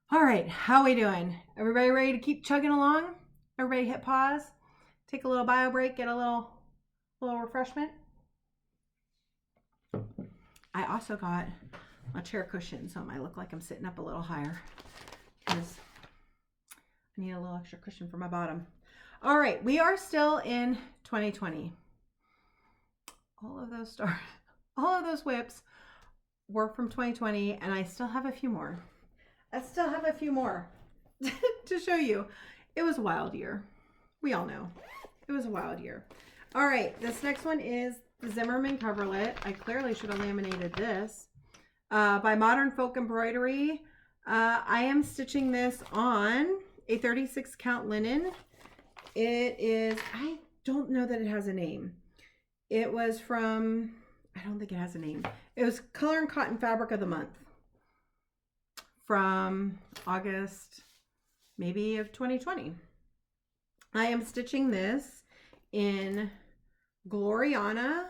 All right, how we doing? Everybody ready to keep chugging along? Everybody hit pause, take a little bio break, get a little refreshment. I also got a chair cushion, so it might look like I'm sitting up a little higher because I need a little extra cushion for my bottom. All right, we are still in 2020. All of those WIPs were from 2020, and I still have a few more. To show you. It was a wild year. We all know. It was a wild year. All right, this next one is the Zimmerman Coverlet. I clearly should have laminated this. By Modern Folk Embroidery. I am stitching this on a 36 count linen. It is, I don't know that it has a name. It was from, I don't think it has a name. It was Color and Cotton Fabric of the Month from August, maybe of 2020. I am stitching this in Gloriana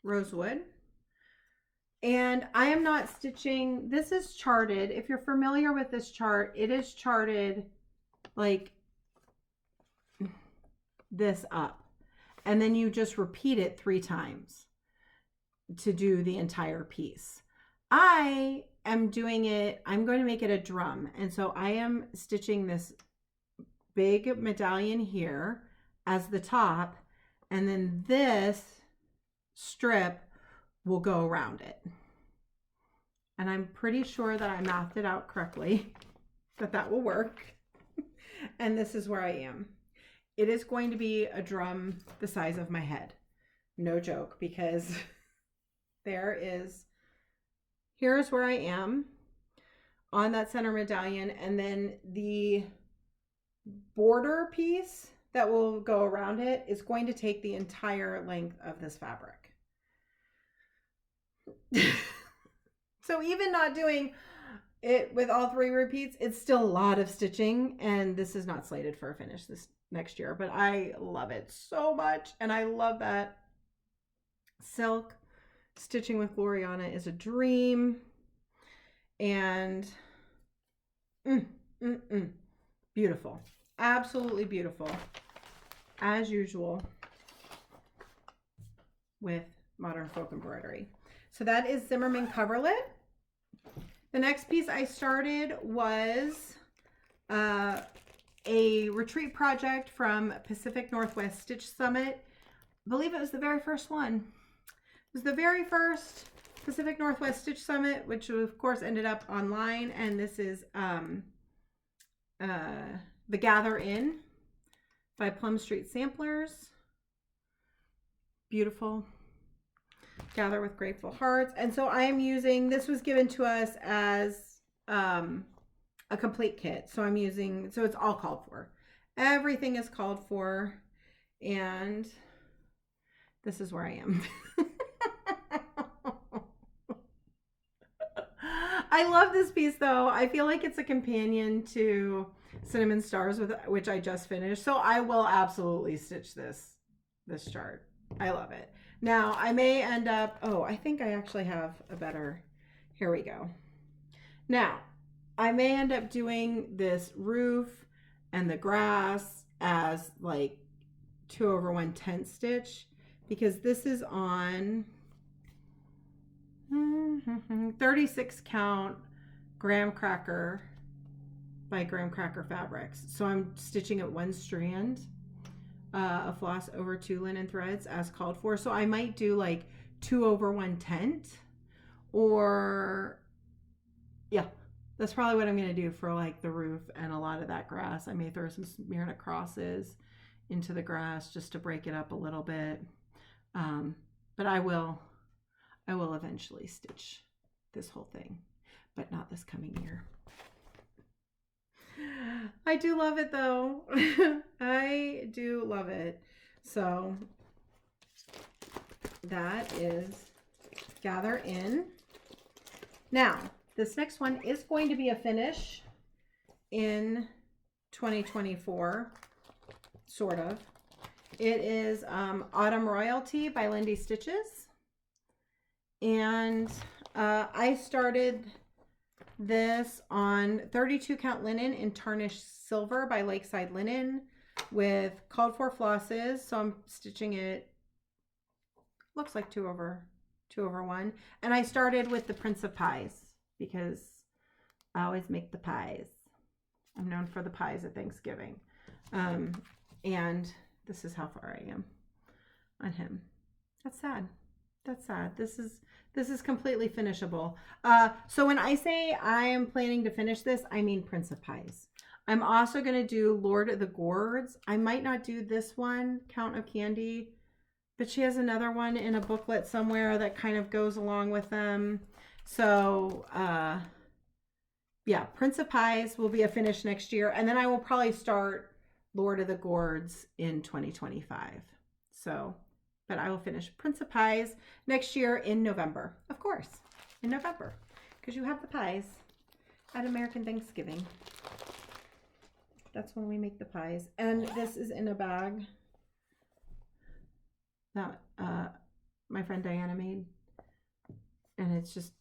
Rosewood. And I am not stitching, this is charted. If you're familiar with this chart, it is charted like this up. And then you just repeat it 3 times to do the entire piece. I am doing it, I'm going to make it a drum. And so I am stitching this big medallion here as the top, and then this strip will go around it. And I'm pretty sure that I mathed it out correctly, that will work. And this is where I am. It is going to be a drum the size of my head. No joke, because here's where I am on that center medallion, and then the border piece that will go around it is going to take the entire length of this fabric. So even not doing it with all 3 repeats, it's still a lot of stitching, and this is not slated for a finish this next year, but I love it so much. And I love that silk. Stitching with Gloriana is a dream. And beautiful. Absolutely beautiful. As usual with Modern Folk Embroidery. So that is Zimmerman Coverlet. The next piece I started was a retreat project from Pacific Northwest Stitch Summit. I believe it was the very first one. It was the very first Pacific Northwest Stitch Summit, which of course ended up online. And this is the Gatherin by Plum Street Samplers. Beautiful. Gather with Grateful Hearts. And so I am using, this was given to us as a complete kit. So I'm using, so it's all called for. Everything is called for. And this is where I am. I love this piece though. I feel like it's a companion to Cinnamon Stars, with which I just finished. So I will absolutely stitch this chart. I love it. Now I may end up, oh, I think I actually have a better, here we go. Now I may end up doing this roof and the grass as like 2/110 stitch, because this is on 36 count graham cracker by Graham Cracker Fabrics. So I'm stitching at 1 strand of floss over 2 linen threads as called for. So I might do like 2/110, or yeah, that's probably what I'm going to do for like the roof and a lot of that grass. I may throw some Smyrna crosses into the grass just to break it up a little bit. But I will eventually stitch this whole thing, but not this coming year. I do love it though. I do love it. So that is Gatherin. Now, this next one is going to be a finish in 2024, sort of. It is Autumn Royalty by Lindy Stitches. And I started this on 32 count linen in tarnished silver by Lakeside Linen with called for flosses. So I'm stitching it, looks like 2 over 1. And I started with the Prince of Pies because I always make the pies. I'm known for the pies at Thanksgiving. And this is how far I am on him. That's sad. That's sad. This is completely finishable. So when I say I am planning to finish this, I mean Prince of Pies. I'm also going to do Lord of the Gourds. I might not do this one, Count of Candy, but she has another one in a booklet somewhere that kind of goes along with them. So, yeah, Prince of Pies will be a finish next year. And then I will probably start Lord of the Gourds in 2025. So, but I will finish Prince of Pies next year in November. Of course, in November. Because you have the pies at American Thanksgiving. That's when we make the pies. And this is in a bag that my friend Diana made. And it's just,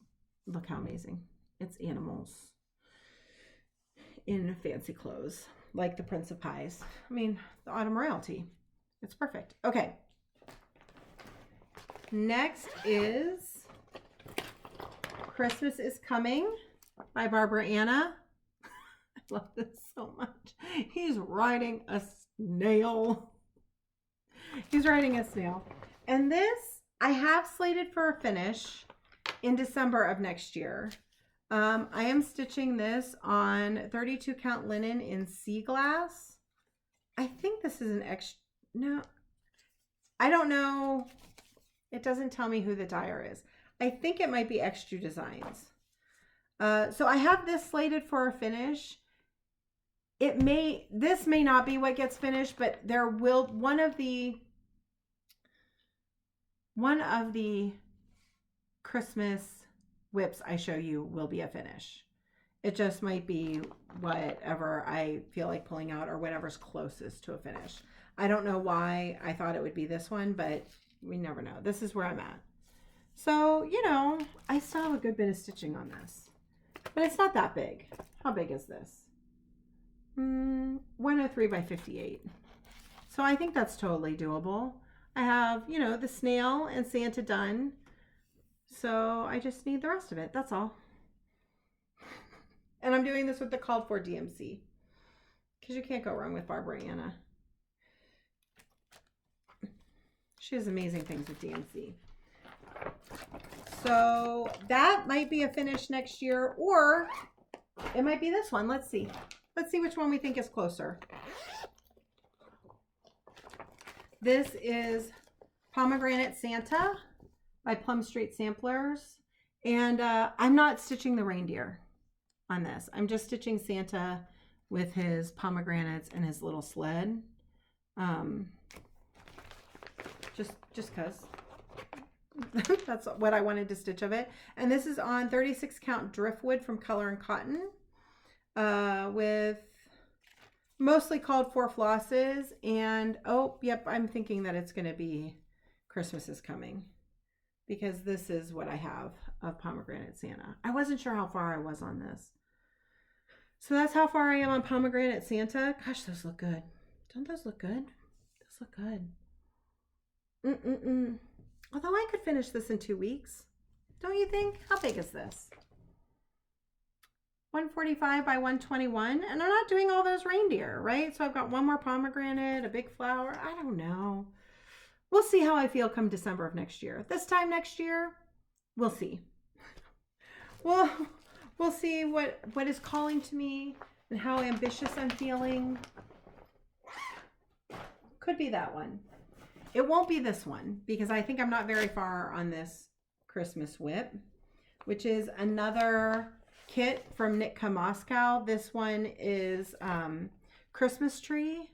look how amazing. It's animals in fancy clothes, like the Prince of Pies. I mean, the Autumn Royalty. It's perfect. Okay. Next is Christmas is Coming by Barbara Anna. I love this so much. He's riding a snail. He's riding a snail. And this I have slated for a finish in December of next year. I am stitching this on 32 count linen in sea glass. I think this is an extra, no, I don't know. It doesn't tell me who the dyer is. I think it might be Extra Designs. So I have this slated for a finish. This may not be what gets finished, but there will, one of the Christmas WIPs I show you will be a finish. It just might be whatever I feel like pulling out or whatever's closest to a finish. I don't know why I thought it would be this one, but we never know. This is where I'm at. So, you know, I still have a good bit of stitching on this, but it's not that big. How big is this? 103 by 58. So I think that's totally doable. I have, you know, the snail and Santa done. So I just need the rest of it. That's all. And I'm doing this with the called for DMC because you can't go wrong with Barbara Anna. She has amazing things with DMC. So that might be a finish next year, or it might be this one. Let's see. Let's see which one we think is closer. This is Pomegranate Santa by Plum Street Samplers. And I'm not stitching the reindeer on this. I'm just stitching Santa with his pomegranates and his little sled. Just because that's what I wanted to stitch of it. And this is on 36 count driftwood from Color and Cotton with mostly called for flosses. And oh, yep, I'm thinking that it's going to be Christmas is Coming because this is what I have of Pomegranate Santa. I wasn't sure how far I was on this. So that's how far I am on Pomegranate Santa. Gosh, those look good. Don't those look good? Those look good. Although I could finish this in 2 weeks. Don't you think? How big is this? 145 by 121. And I'm not doing all those reindeer, right? So I've got one more pomegranate, a big flower. I don't know. We'll see how I feel come December of next year. This time next year, we'll see. We'll see what is calling to me and how ambitious I'm feeling. Could be that one. It won't be this one because I think I'm not very far on this Christmas WIP, which is another kit from Nitka Moscow. This one is Christmas tree.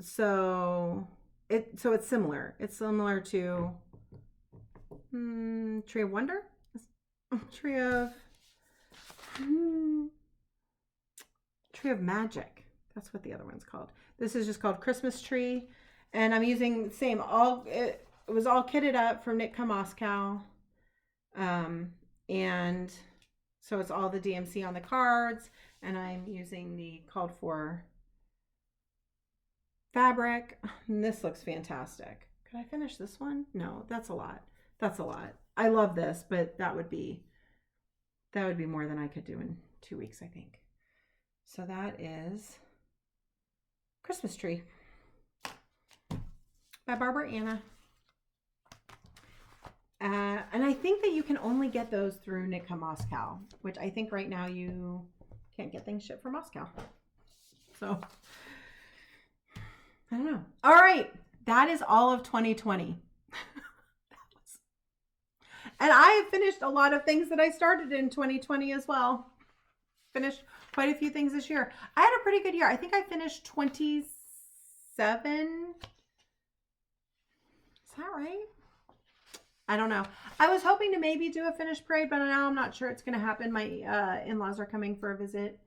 So it's similar. It's similar to Tree of Wonder, Tree of Magic. That's what the other one's called. This is just called Christmas Tree, and I'm using the same. It was all kitted up from Nitka Moscow, And so it's all the DMC on the cards, and I'm using the called for fabric. And this looks fantastic. Could I finish this one? No, that's a lot. That's a lot. I love this, but that would be more than I could do in 2 weeks, I think. So that is Christmas Tree by Barbara Anna. And I think that you can only get those through Nika Moscow, which I think right now you can't get things shipped from Moscow. So, I don't know. All right. That is all of 2020. And I have finished a lot of things that I started in 2020 as well. Finished quite a few things this year. I had a pretty good year. I think I finished 27. Is that right? I don't know. I was hoping to maybe do a finished parade, but now I'm not sure it's going to happen. My in-laws are coming for a visit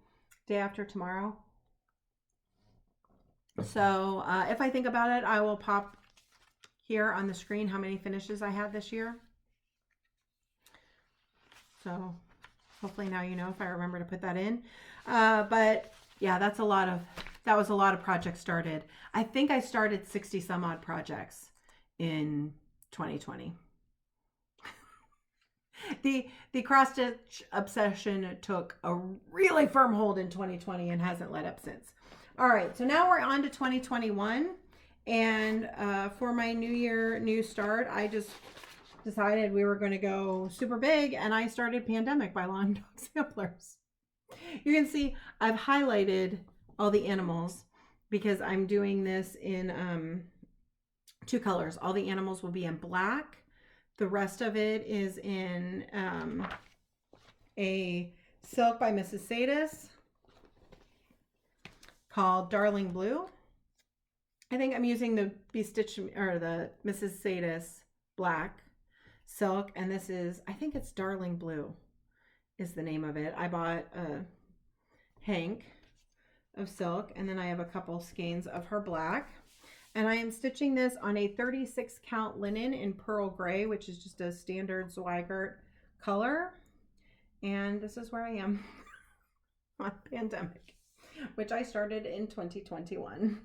day after tomorrow. So if I think about it, I will pop here on the screen how many finishes I had this year. So hopefully now you know if I remember to put that in. But yeah, that was a lot of projects started. I think I started 60 some odd projects in 2020. The cross stitch obsession took a really firm hold in 2020 and hasn't let up since. All right, so now we're on to 2021, and for my new year, new start, I just decided we were going to go super big, and I started Pandemic by Long Dog Samplers. You can see I've highlighted all the animals because I'm doing this in 2 colors. All the animals will be in black. The rest of it is in a silk by Mrs. Sadis called Darling Blue. I think I'm using the the Mrs. Sadis black silk, and this is, I think it's Darling Blue is the name of it. I bought a hank of silk, and then I have a couple skeins of her black. And I am stitching this on a 36 count linen in pearl gray, which is just a standard Zweigart color. And this is where I am on Pandemic, which I started in 2021.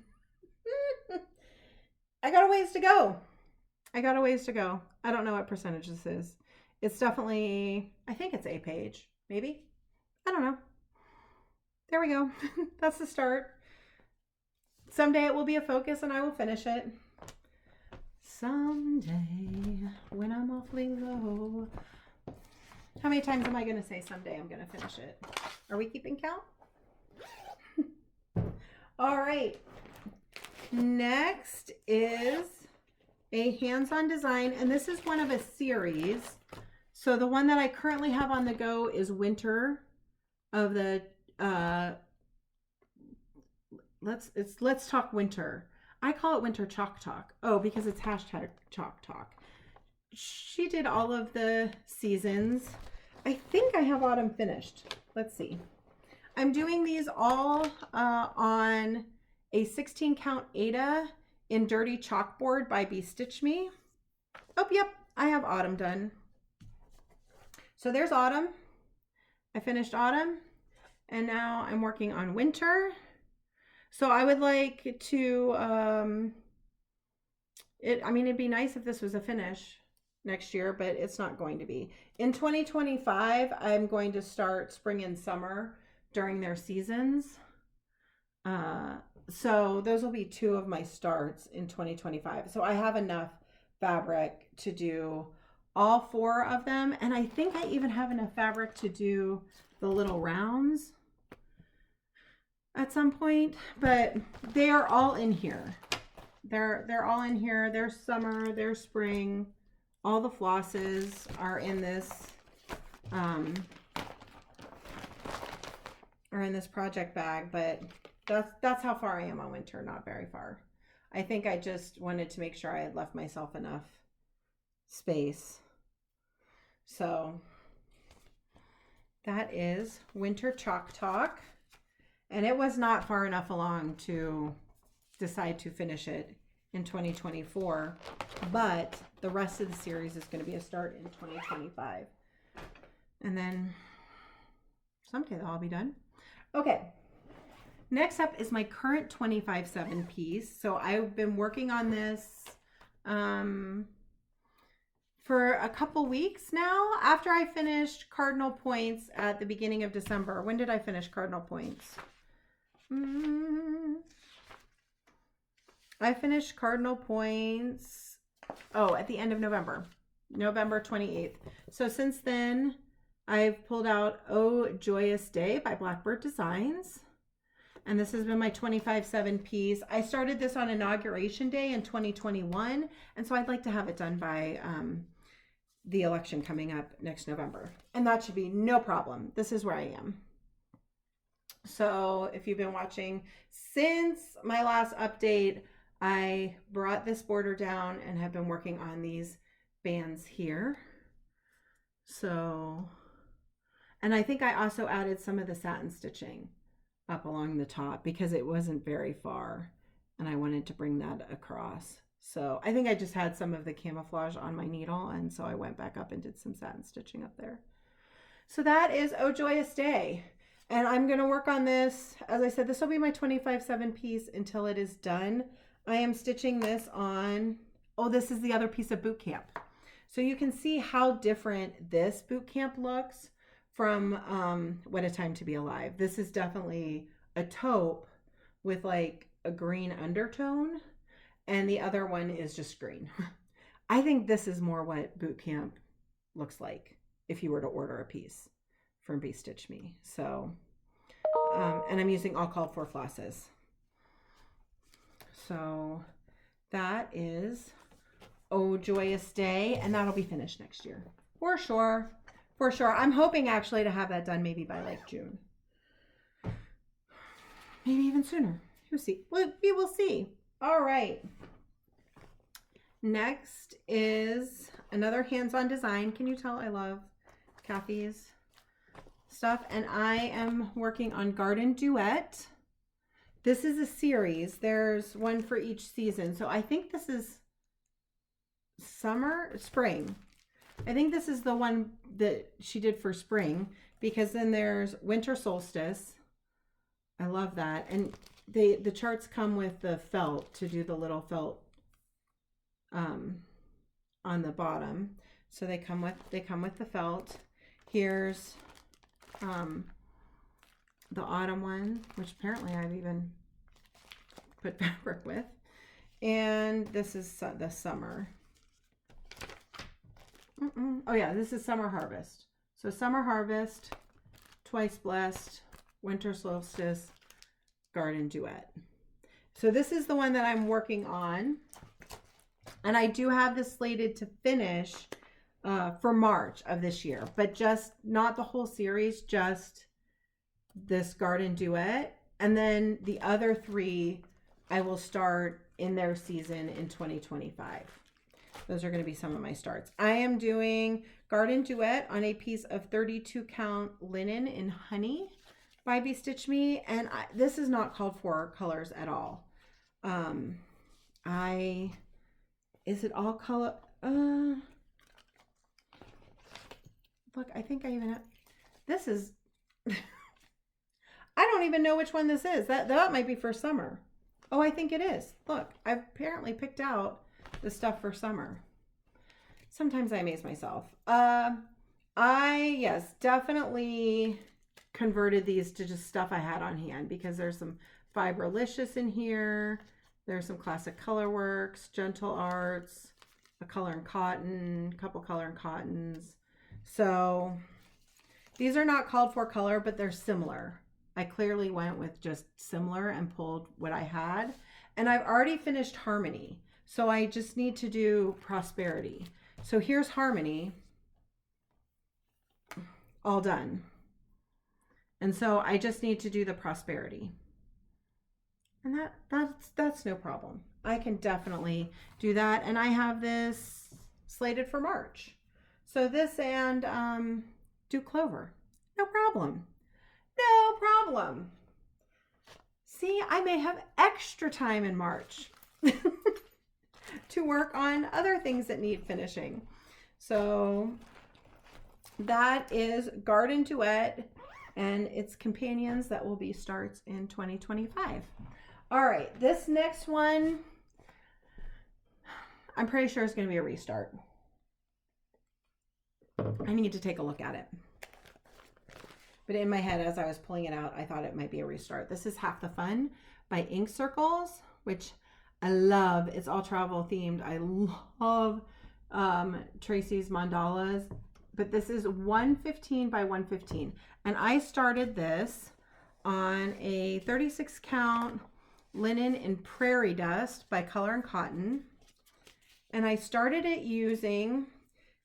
I got a ways to go. I don't know what percentage this is. It's definitely, I think it's a page, maybe. I don't know. There we go. That's the start. Someday it will be a focus and I will finish it. Someday when I'm awfully low. How many times am I going to say someday I'm going to finish it? Are we keeping count? All right. Next is a hands-on design, and this is one of a series. So the one that I currently have on the go is Winter of the Let's Talk Winter. I call it Winter Chalk Talk. Oh, because it's hashtag Chalk Talk. She did all of the seasons. I think I have autumn finished. Let's see. I'm doing these all on a 16 count Aida in Dirty Chalkboard by Bestitch Me. Oh, yep, I have autumn done. So there's autumn. I finished autumn, and now I'm working on winter. So I would like to, it'd be nice if this was a finish next year, but it's not going to be. In 2025, I'm going to start spring and summer during their seasons. So those will be 2 of my starts in 2025. So I have enough fabric to do all 4 of them. And I think I even have enough fabric to do the little rounds at some point, but they are all in here. They're all in here. There's summer, there's spring. All the flosses are in this project bag, but that's how far I am on winter, not very far. I think I just wanted to make sure I had left myself enough space. So that is Winter Chalk Talk. And it was not far enough along to decide to finish it in 2024, but the rest of the series is going to be a start in 2025. And then someday they'll all be done. Okay. Next up is my current 25/7 piece. So I've been working on this for a couple weeks now after I finished Cardinal Points at the beginning of December. When did I finish Cardinal Points? I finished Cardinal Points, at the end of November, November 28th. So since then, I've pulled out Oh Joyous Day by Blackbird Designs. And this has been my 25/7 piece. I started this on Inauguration Day in 2021. And so I'd like to have it done by the election coming up next November. And that should be no problem. This is where I am. So if you've been watching since my last update, I brought this border down and have been working on these bands here. So, and I think I also added some of the satin stitching up along the top because it wasn't very far and I wanted to bring that across. So I think I just had some of the camouflage on my needle, and so I went back up and did some satin stitching up there. So that is Oh Joyous Day. And I'm going to work on this. As I said, this will be my 25/7 piece until it is done. I am stitching this on, this is the other piece of boot camp. So you can see how different this boot camp looks from What a Time to Be Alive. This is definitely a taupe with like a green undertone, and the other one is just green. I think this is more what boot camp looks like if you were to order a piece from Be Stitch Me. So, and I'm using all called for flosses. So that is Oh Joyous Day, and that'll be finished next year for sure. For sure. I'm hoping actually to have that done maybe by like June. Maybe even sooner. We'll see. We will see. All right. Next is another hands-on design. Can you tell I love Kathy's stuff? And I am working on Garden Duet. This is a series. There's one for each season. So I think this is spring. I think this is the one that she did for spring, because then there's winter solstice. I love that. And the charts come with the felt to do the little felt on the bottom. So they come with the felt. Here's the autumn one, which apparently I've even put fabric with. And this is the summer. Oh yeah, this is Summer Harvest. So Summer Harvest, Twice Blessed, Winter Solstice, Garden Duet. So this is the one that I'm working on. And I do have this slated to finish for March of this year, but just not the whole series, just this Garden Duet. And then the other three I will start in their season in 2025. Those are going to be some of my starts. I am doing Garden Duet on a piece of 32 count linen in honey by Be Stitch Me. And this is not called for colors at all. Is it all color? Look, I think I even have, this is, I don't even know which one this is. That might be for summer. Oh, I think it is. Look, I've apparently picked out the stuff for summer. Sometimes I amaze myself. Yes, definitely converted these to just stuff I had on hand, because there's some Fibralicious in here. There's some classic color works, Gentle Arts, a color and cotton, couple color and cottons. So these are not called for color, but they're similar. I clearly went with just similar and pulled what I had. And I've already finished Harmony. So I just need to do Prosperity. So here's Harmony, all done. And so I just need to do the Prosperity. And that's no problem. I can definitely do that. And I have this slated for March. So this and do Clover. No problem. No problem. See, I may have extra time in March to work on other things that need finishing. So that is Garden Duet and its companions that will be starts in 2025. All right, this next one, I'm pretty sure it's going to be a restart. I need to take a look at it. But in my head, as I was pulling it out, I thought it might be a restart. This is Half the Fun by Ink Circles, which I love. It's all travel themed. I love Tracy's mandalas. But this is 115 by 115. And I started this on a 36 count linen in Prairie Dust by Color and Cotton. And I started it using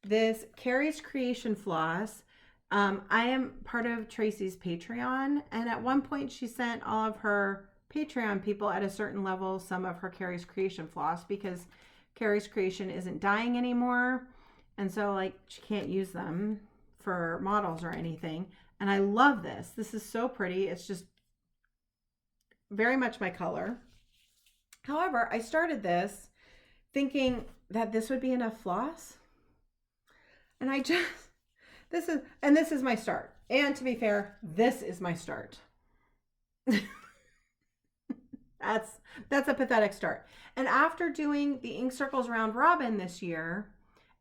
this Carrie's Creation floss. I am part of Tracy's Patreon, and at one point she sent all of her Patreon people at a certain level some of her Carrie's Creation floss because Carrie's Creation isn't dying anymore, and so like she can't use them for models or anything. And I love this. This is so pretty. It's just very much my color. However, I started this thinking that this would be enough floss, and I just this is my start. And to be fair, this is my start. That's a pathetic start. And after doing the Ink Circles Round Robin this year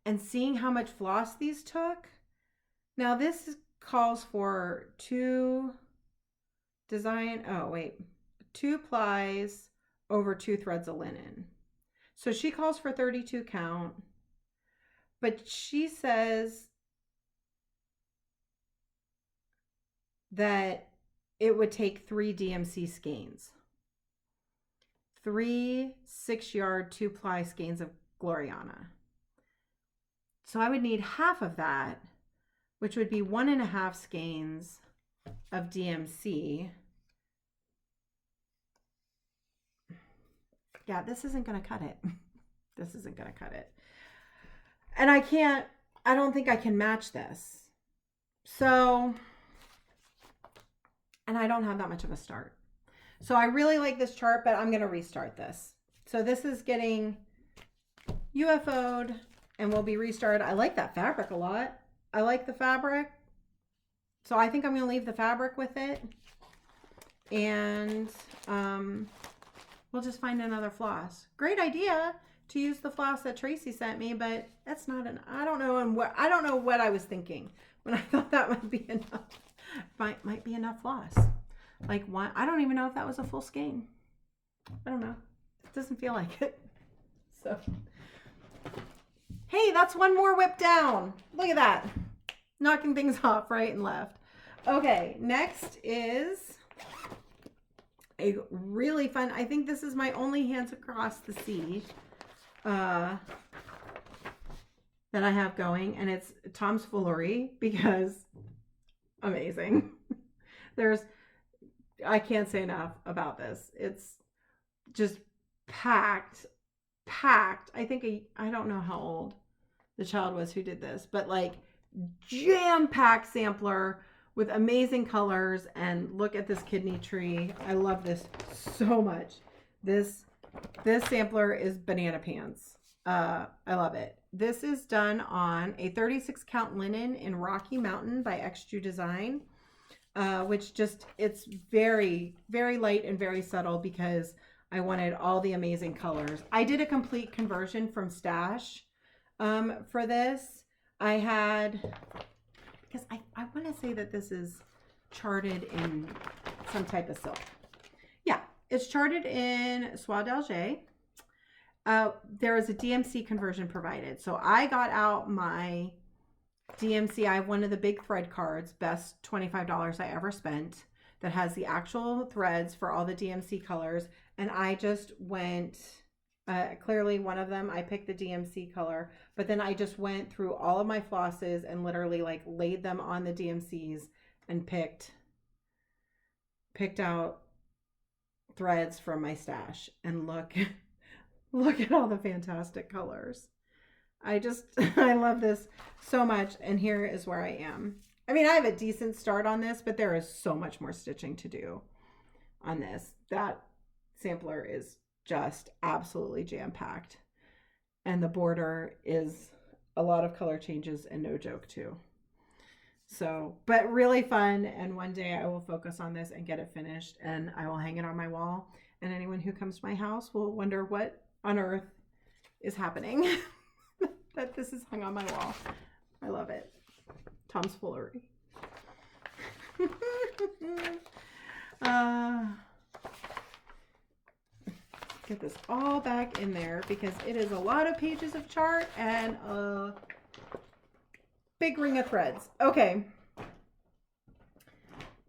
and seeing how much floss these took, now this calls for 2 plies over 2 threads of linen. So she calls for 32 count, but she says that it would take 3 DMC skeins. 3 6-yard 2-ply skeins of Gloriana. So I would need half of that, which would be 1.5 skeins of DMC. Yeah, this isn't going to cut it. This isn't going to cut it. And I don't think I can match this. So, and I don't have that much of a start. So I really like this chart, but I'm going to restart this. So this is getting UFO'd and will be restarted. I like that fabric a lot. I like the fabric. So I think I'm going to leave the fabric with it. And we'll just find another floss. Great idea to use the floss that Tracy sent me, but that's not I don't know what I was thinking when I thought that might be enough. Might be enough floss. Like one, I don't even know if that was a full skein. I don't know. It doesn't feel like it. So, hey, that's one more WIP down. Look at that. Knocking things off right and left. Okay, next is a really fun, I think this is my only Hands Across the Sea that I have going, and it's Tom's Foolery because amazing. I can't say enough about this. It's just packed. I think I don't know how old the child was who did this, but like jam-packed sampler with amazing colors. And look at this kidney tree. I love this so much. This sampler is banana pants. I love it. This is done on a 36 count linen in Rocky Mountain by XJU Design. Which just, it's very, very light and very subtle because I wanted all the amazing colors. I did a complete conversion from Stash for this. I had, because I want to say that this is charted in some type of silk. Yeah, it's charted in Soie d'Alger. There is a DMC conversion provided. So I got out my DMC. I have one of the big thread cards, best $25 I ever spent, that has the actual threads for all the DMC colors. And I just went, clearly one of them, I picked the DMC color, but then I just went through all of my flosses and literally like laid them on the DMCs and picked out threads from my stash. And look at all the fantastic colors. I love this so much, and here is where I am. I mean, I have a decent start on this, but there is so much more stitching to do on this. That sampler is just absolutely jam-packed, and the border is a lot of color changes and no joke too. So, but really fun. And one day I will focus on this and get it finished, and I will hang it on my wall. And anyone who comes to my house will wonder what on earth is happening that this is hung on my wall. I love it. Tom's Foolery. Get this all back in there because it is a lot of pages of chart and a big ring of threads. Okay.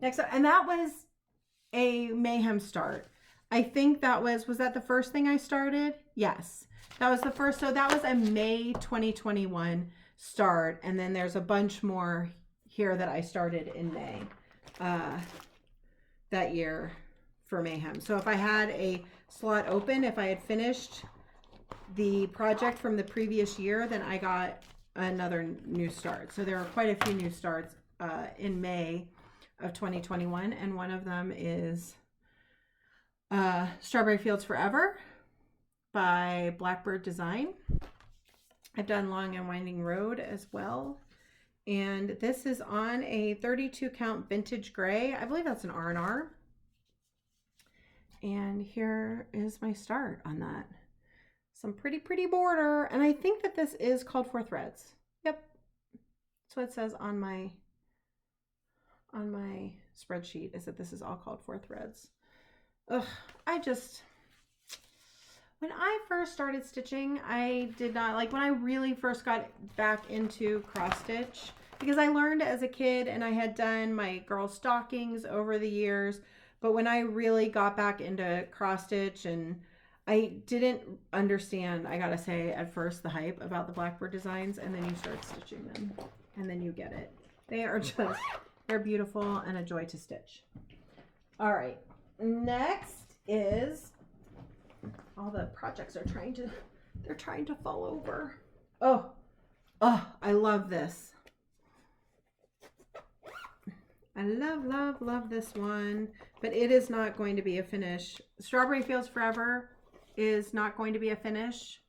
Next up, and that was a Mayhem start. I think that was that the first thing I started? Yes. That was the first. So that was a May 2021 start. And then there's a bunch more here that I started in May that year for Mayhem. So if I had a slot open, if I had finished the project from the previous year, then I got another new start. So there are quite a few new starts in May of 2021. And one of them is Strawberry Fields Forever by Blackbird Design. I've done Long and Winding Road as well. And this is on a 32 count vintage gray. I believe that's an R&R. And here is my start on that. Some pretty border. And I think that this is called 4 threads. Yep. That's what it says on my spreadsheet, is that this is all called 4 threads. Ugh, when I first started stitching, I did not, like when I really first got back into cross stitch, because I learned as a kid and I had done my girl stockings over the years, but when I really got back into cross stitch, and I didn't understand, I gotta say, at first the hype about the Blackbird designs, and then you start stitching them and then you get it. They are just, they're beautiful and a joy to stitch. All right, next is, all the projects are trying to fall over. Oh, I love this. I love this one, but it is not going to be a finish. Strawberry Fields Forever is not going to be a finish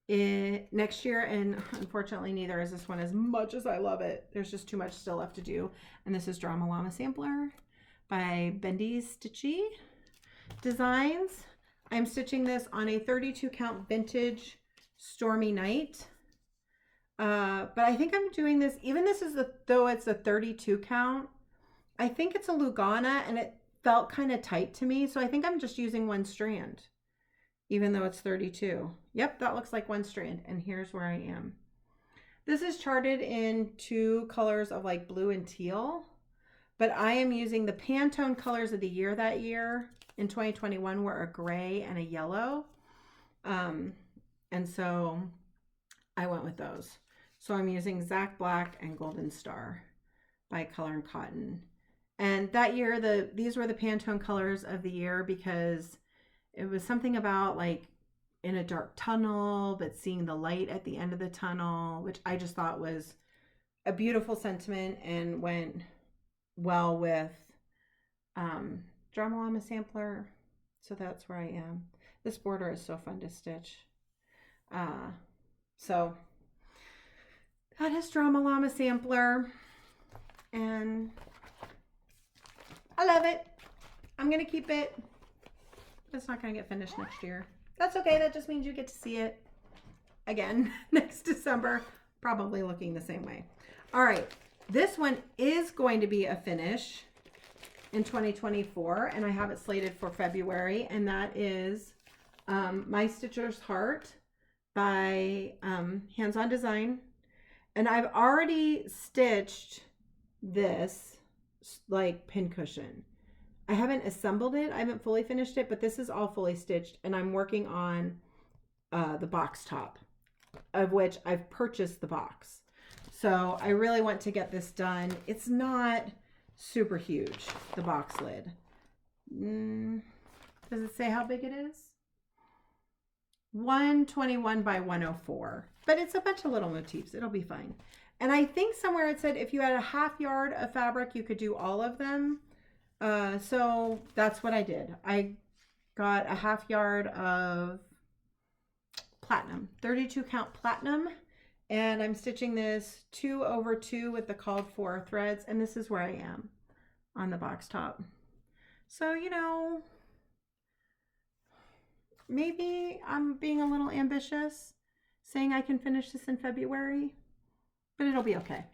next year, and unfortunately neither is this one, as much as I love it. There's just too much still left to do. And this is Drama Llama Sampler by Bendy's Stitchy Designs. I'm stitching this on a 32 count vintage Stormy Night. But I think I'm doing this, even this is though it's a 32 count, I think it's a Lugana, and it felt kind of tight to me. So I think I'm just using one strand, even though it's 32. Yep, that looks like one strand. And here's where I am. This is charted in 2 colors of like blue and teal, but I am using the Pantone colors of the year that year in 2021 were a gray and a yellow. And so I went with those. So I'm using Zach Black and Golden Star by Color and Cotton. And that year, these were the Pantone colors of the year, because it was something about like in a dark tunnel, but seeing the light at the end of the tunnel, which I just thought was a beautiful sentiment and went well with Drama Llama Sampler. So that's where I am. This border is so fun to stitch. So that is Drama Llama Sampler, and I love it. I'm gonna keep it. It's not gonna get finished next year. That's okay. That just means you get to see it again next December, probably looking the same way. All right, this one is going to be a finish in 2024, and I have it slated for February, and that is My Stitcher's Heart by Hands On Design. And I've already stitched this like pincushion. I haven't assembled it. I haven't fully finished it, but this is all fully stitched, and I'm working on the box top, of which I've purchased the box. So I really want to get this done. It's not super huge, the box lid. Does it say how big it is? 121 by 104, but it's a bunch of little motifs. It'll be fine. And I think somewhere it said if you had a half yard of fabric, you could do all of them. So that's what I did. I got a half yard of platinum, 32 count platinum, And I'm stitching this 2 over 2 with the called for threads. And this is where I am on the box top. So, you know, maybe I'm being a little ambitious, saying I can finish this in February, but it'll be okay.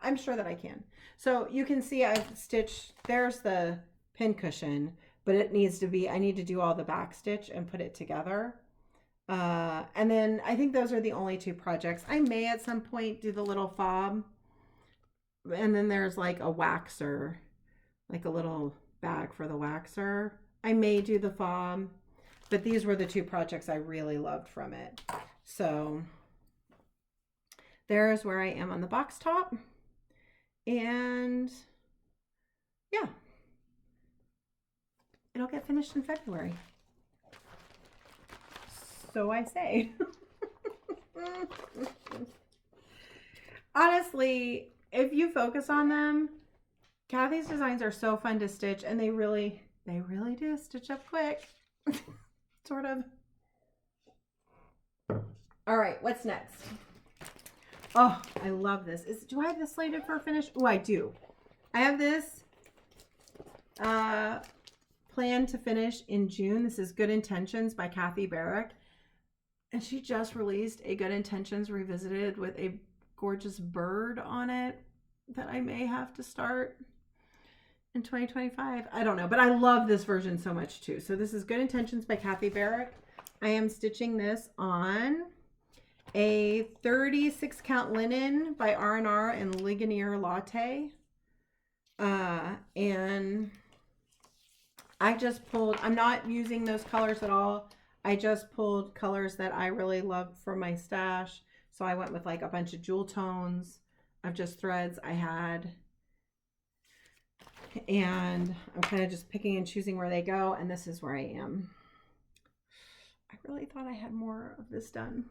I'm sure that I can. So you can see I've stitched, there's the pin cushion, but it needs to be, I need to do all the back stitch and put it together. And then I think those are the only 2 projects. I may at some point do the little fob. And then there's like a waxer, like a little bag for the waxer. I may do the fob, but these were the 2 projects I really loved from it. So there's where I am on the box top. And yeah, it'll get finished in February. So I say. Honestly, if you focus on them, Kathy's designs are so fun to stitch, and they really do stitch up quick. Sort of. All right, what's next? Oh, I love this. Do I have this slated for a finish? Oh, I do. I have this planned to finish in June. This is Good Intentions by Kathy Barrick. And she just released a Good Intentions Revisited with a gorgeous bird on it that I may have to start in 2025. I don't know, but I love this version so much too. So this is Good Intentions by Kathy Barrick. I am stitching this on a 36 count linen by R&R and Ligonier Latte. And I just pulled, I'm not using those colors at all. I just pulled colors that I really loved from my stash. So I went with like a bunch of jewel tones of just threads I had. And I'm kind of just picking and choosing where they go. And this is where I am. I really thought I had more of this done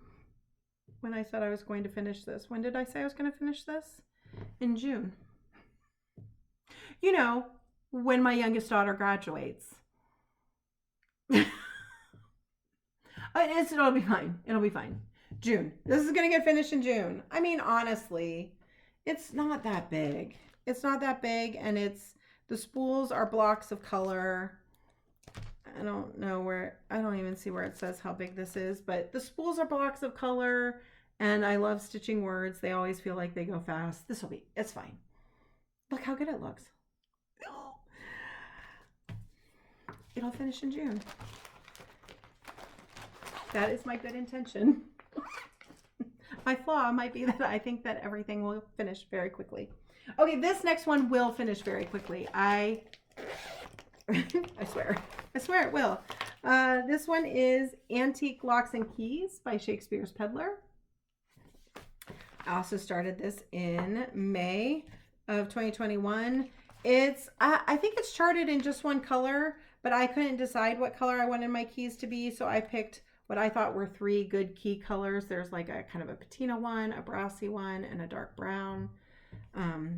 when I said I was going to finish this. When did I say I was going to finish this? In June. You know, when my youngest daughter graduates. It'll be fine. It'll be fine. June. This is going to get finished in June. I mean, honestly, it's not that big. It's not that big, and the spools are blocks of color. I don't know where, I don't even see where it says how big this is, but the spools are blocks of color, and I love stitching words. They always feel like they go fast. It's fine. Look how good it looks. It'll finish in June. That is my good intention. My flaw might be that I think that everything will finish very quickly. Okay, this next one will finish very quickly. I swear it will. This one is Antique Locks and Keys by Shakespeare's Peddler. I also started this in May of 2021. I think it's charted in just one color, but I couldn't decide what color I wanted my keys to be, so I picked what I thought were 3 good key colors. There's like a kind of a patina one, a brassy one, and a dark brown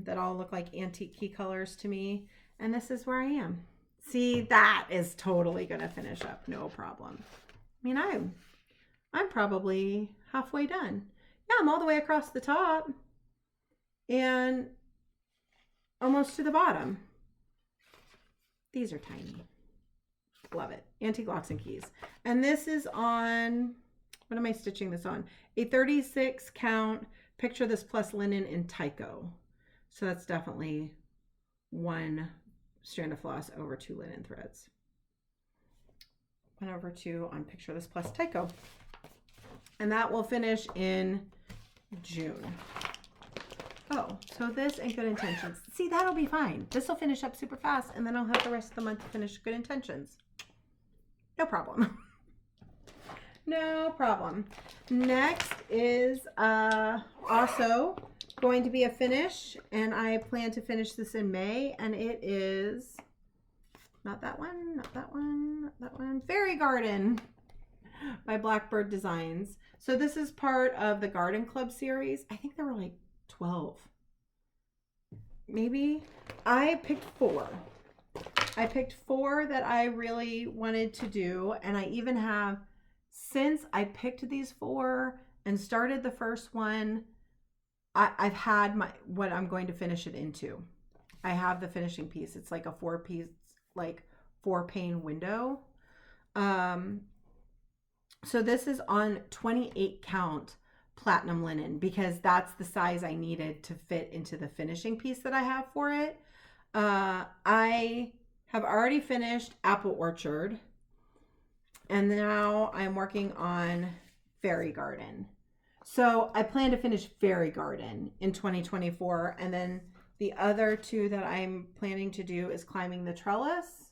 that all look like antique key colors to me. And this is where I am. See, that is totally going to finish up, no problem. I mean, I'm probably halfway done. Yeah, I'm all the way across the top and almost to the bottom. These are tiny. Love it. Antique Locks and Keys. And this is on, what am I stitching this on? A 36 count Picture This Plus linen in Tycho. So that's definitely 1 strand of floss over 2 linen threads. 1 over 2 on Picture This Plus Tycho. And that will finish in June. Oh, so this and Good Intentions. See, that'll be fine. This will finish up super fast, and then I'll have the rest of the month to finish Good Intentions. No problem. No problem. Next is also going to be a finish, and I plan to finish this in May, and it is not that one, not that one, not that one. Fairy Garden by Blackbird Designs. So this is part of the Garden Club series. I think there were like 12. Maybe. I picked 4. I picked 4 that I really wanted to do, and I even have, since I picked these 4, and started the first one. I've had what I'm going to finish it into. I have the finishing piece. It's like a 4-piece, like 4-pane window. So this is on 28 count platinum linen because that's the size I needed to fit into the finishing piece that I have for it. I have already finished Apple Orchard, and now I'm working on Fairy Garden. So I plan to finish Fairy Garden in 2024, and then the other two that I'm planning to do is Climbing the Trellis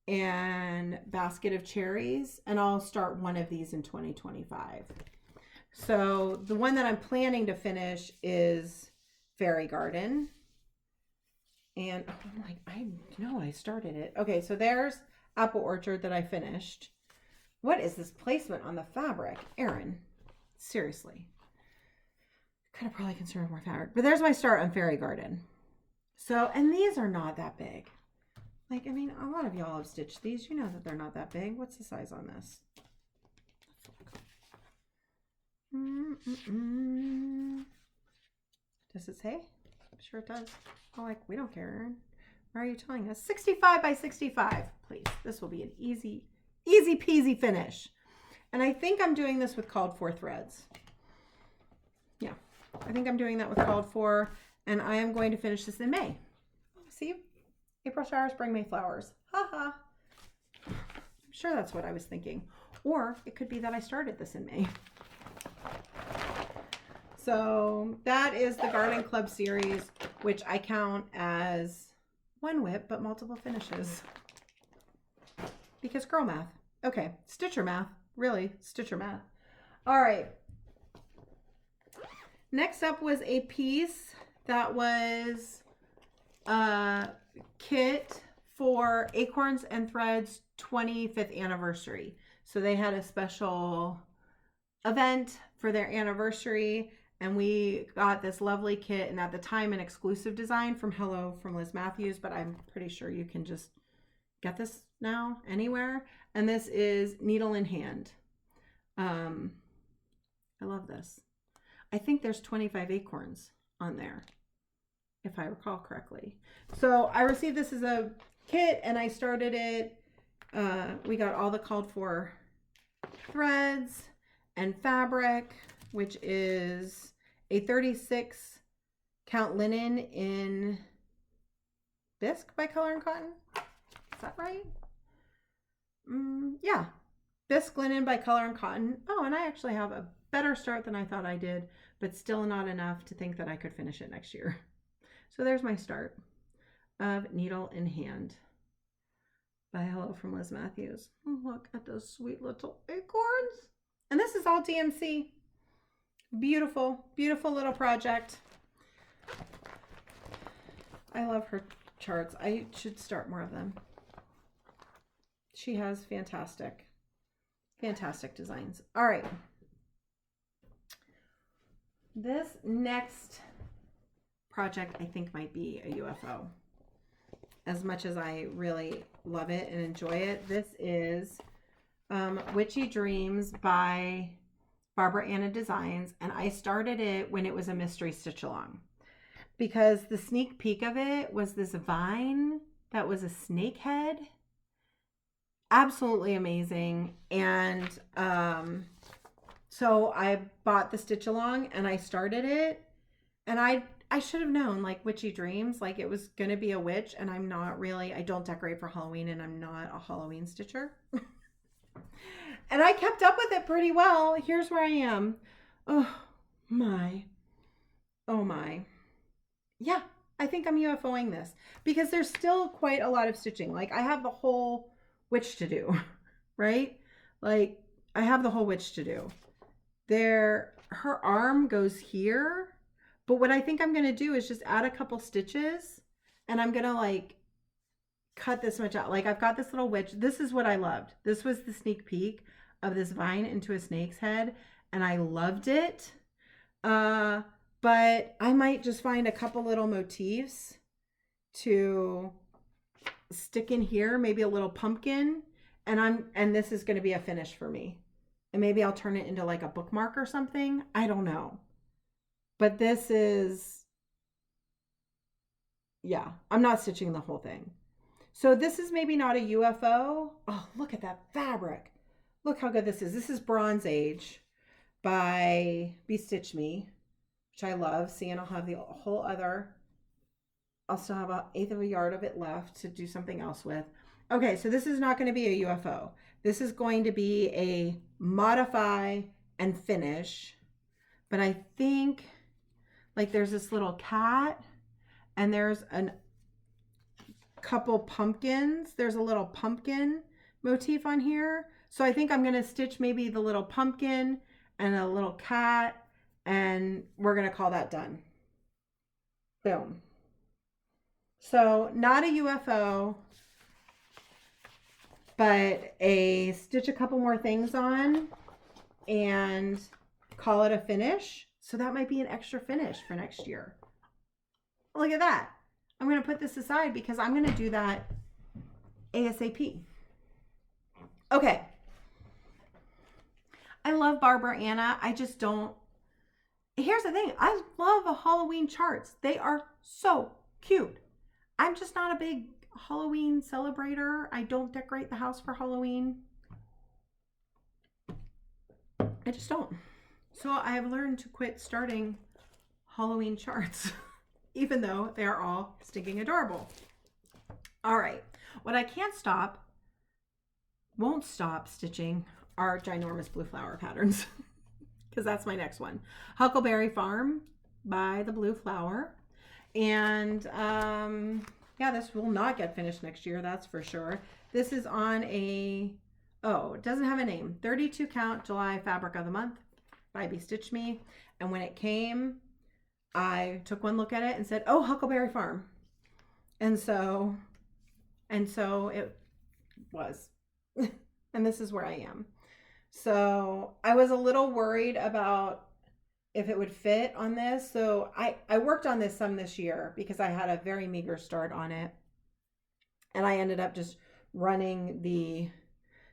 and Basket of Cherries, and I'll start one of these in 2025. So the one that I'm planning to finish is Fairy Garden. And oh, I'm like, I know I started it. Okay, so there's Apple Orchard that I finished. What is this placement on the fabric? Erin, seriously. Could have probably considered more fabric. But there's my start on Fairy Garden. So, and these are not that big. Like, I mean, a lot of y'all have stitched these. You know that they're not that big. What's the size on this? Does it say? I'm sure it does. Oh, like, we don't care, Erin. Why are you telling us? 65 by 65, please. This will be an easy peasy finish. And I think I'm doing this with called for threads. Yeah, I think I'm doing that with called for, and I am going to finish this in May. See? April showers bring May flowers. Haha. I'm sure that's what I was thinking. Or it could be that I started this in May. So that is the Garden Club series, which I count as one WIP, but multiple finishes. Because girl math. Okay, stitcher math. Really, stitcher math. All right. Next up was a piece that was a kit for Acorns and Threads 25th anniversary. So they had a special event for their anniversary, and we got this lovely kit, and at the time an exclusive design from Hello from Liz Matthews, but I'm pretty sure you can just get this now anywhere. And this is Needle in Hand. I love this. I think there's 25 acorns on there, if I recall correctly. So I received this as a kit, and I started it. We got all the called for threads and fabric, which is a 36 count linen in bisque by Color and Cotton. Is that right? Yeah, bisque linen by Color and Cotton. Oh, and I actually have a better start than I thought I did, but still not enough to think that I could finish it next year. So there's my start of Needle in Hand by Hello from Liz Matthews. Oh, look at those sweet little acorns. And this is all DMC. Beautiful, beautiful little project. I love her charts. I should start more of them. She has fantastic, fantastic designs. All right. This next project I think might be a UFO. As much as I really love it and enjoy it, this is Witchy Dreams by Barbara Anna Designs, and I started it when it was a mystery stitch along because the sneak peek of it was this vine that was a snake head. Absolutely amazing. And so I bought the stitch along and I started it, and I should have known, like, Witchy Dreams, like it was gonna be a witch, and I'm not really, I don't decorate for Halloween, and I'm not a Halloween stitcher. And I kept up with it pretty well. Here's where I am. Oh my. Oh my. Yeah, I think I'm UFOing this because there's still quite a lot of stitching. Like, I have the whole witch to do, right? Like, I have the whole witch to do. Her arm goes here, but what I think I'm going to do is just add a couple stitches, and I'm going to like cut this much out. Like, I've got this little witch. This is what I loved. This was the sneak peek of this vine into a snake's head, and I loved it. But I might just find a couple little motifs to stick in here, maybe a little pumpkin, and this is going to be a finish for me. and maybe I'll turn it into like a bookmark or something. I don't know. But this is, yeah, I'm not stitching the whole thing. So this is maybe not a UFO. Oh, look at that fabric. Look how good this is. This is Bronze Age by Be Stitch Me, which I love. See, and I'll have the whole other, I'll still have 1/8 of a yard of it left to do something else with. Okay, so this is not going to be a UFO. This is going to be a modify and finish. But I think like there's this little cat and there's a couple pumpkins. There's a little pumpkin motif on here. So I think I'm going to stitch maybe the little pumpkin and a little cat, and we're going to call that done. Boom. So not a UFO, but stitch a couple more things on and call it a finish. So that might be an extra finish for next year. Look at that. I'm going to put this aside because I'm going to do that ASAP. Okay. I love Barbara Anna. I just don't. Here's the thing. I love the Halloween charts. They are so cute. I'm just not a big Halloween celebrator. I don't decorate the house for Halloween. I just don't. So I have learned to quit starting Halloween charts, even though they are all stinking adorable. All right. What I won't stop stitching are ginormous blue flower patterns, because that's my next one. Huckleberry Farm by the Blue Flower. And yeah, this will not get finished next year, that's for sure. This is on it doesn't have a name. 32 count July fabric of the month by Be Stitch Me. And when it came, I took one look at it and said, oh, Huckleberry Farm. And so it was. And this is where I am. So I was a little worried about if it would fit on this. So I worked on this some this year because I had a very meager start on it. And I ended up just running the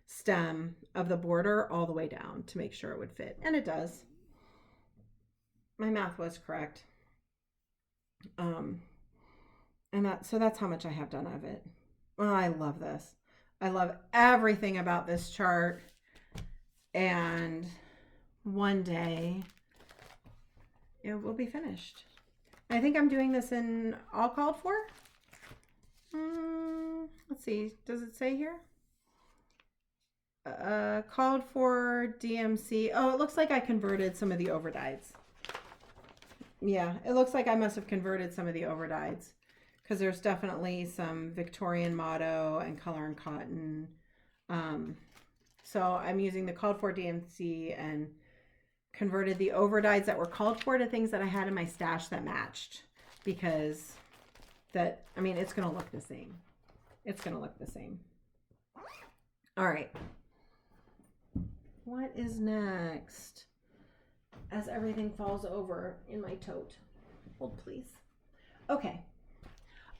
stem of the border all the way down to make sure it would fit. And it does. My math was correct. So that's how much I have done of it. Oh, I love this. I love everything about this chart. And one day it will be finished. I think I'm doing this in all called for. Let's see. Does it say here? Called for DMC. Oh, it looks like I converted some of the overdyes. Yeah, it looks like I must have converted some of the overdyes, because there's definitely some Victorian motto and color and cotton. So I'm using the called for DMC and converted the overdyes that were called for to things that I had in my stash that matched, because it's going to look the same. It's going to look the same. All right. What is next? As everything falls over in my tote. Hold, please. Okay.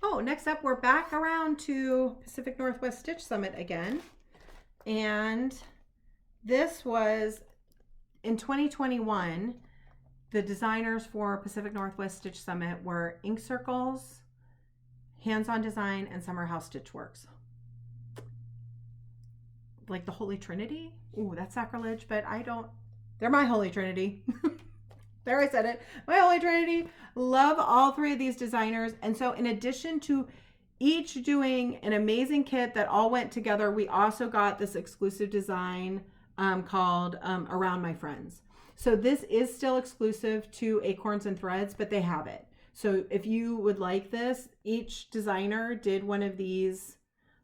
Oh, next up, we're back around to Pacific Northwest Stitch Summit again. And this was in 2021. The designers for Pacific Northwest Stitch Summit were Ink Circles, Hands On Design, and Summer House Stitchworks. Like the Holy Trinity? Ooh, that's sacrilege, but they're my Holy Trinity. There, I said it. My Holy Trinity. Love all three of these designers. And so in addition to each doing an amazing kit that all went together, we also got this exclusive design called Around My Friends. So this is still exclusive to Acorns and Threads, but they have it. So if you would like this, each designer did one of these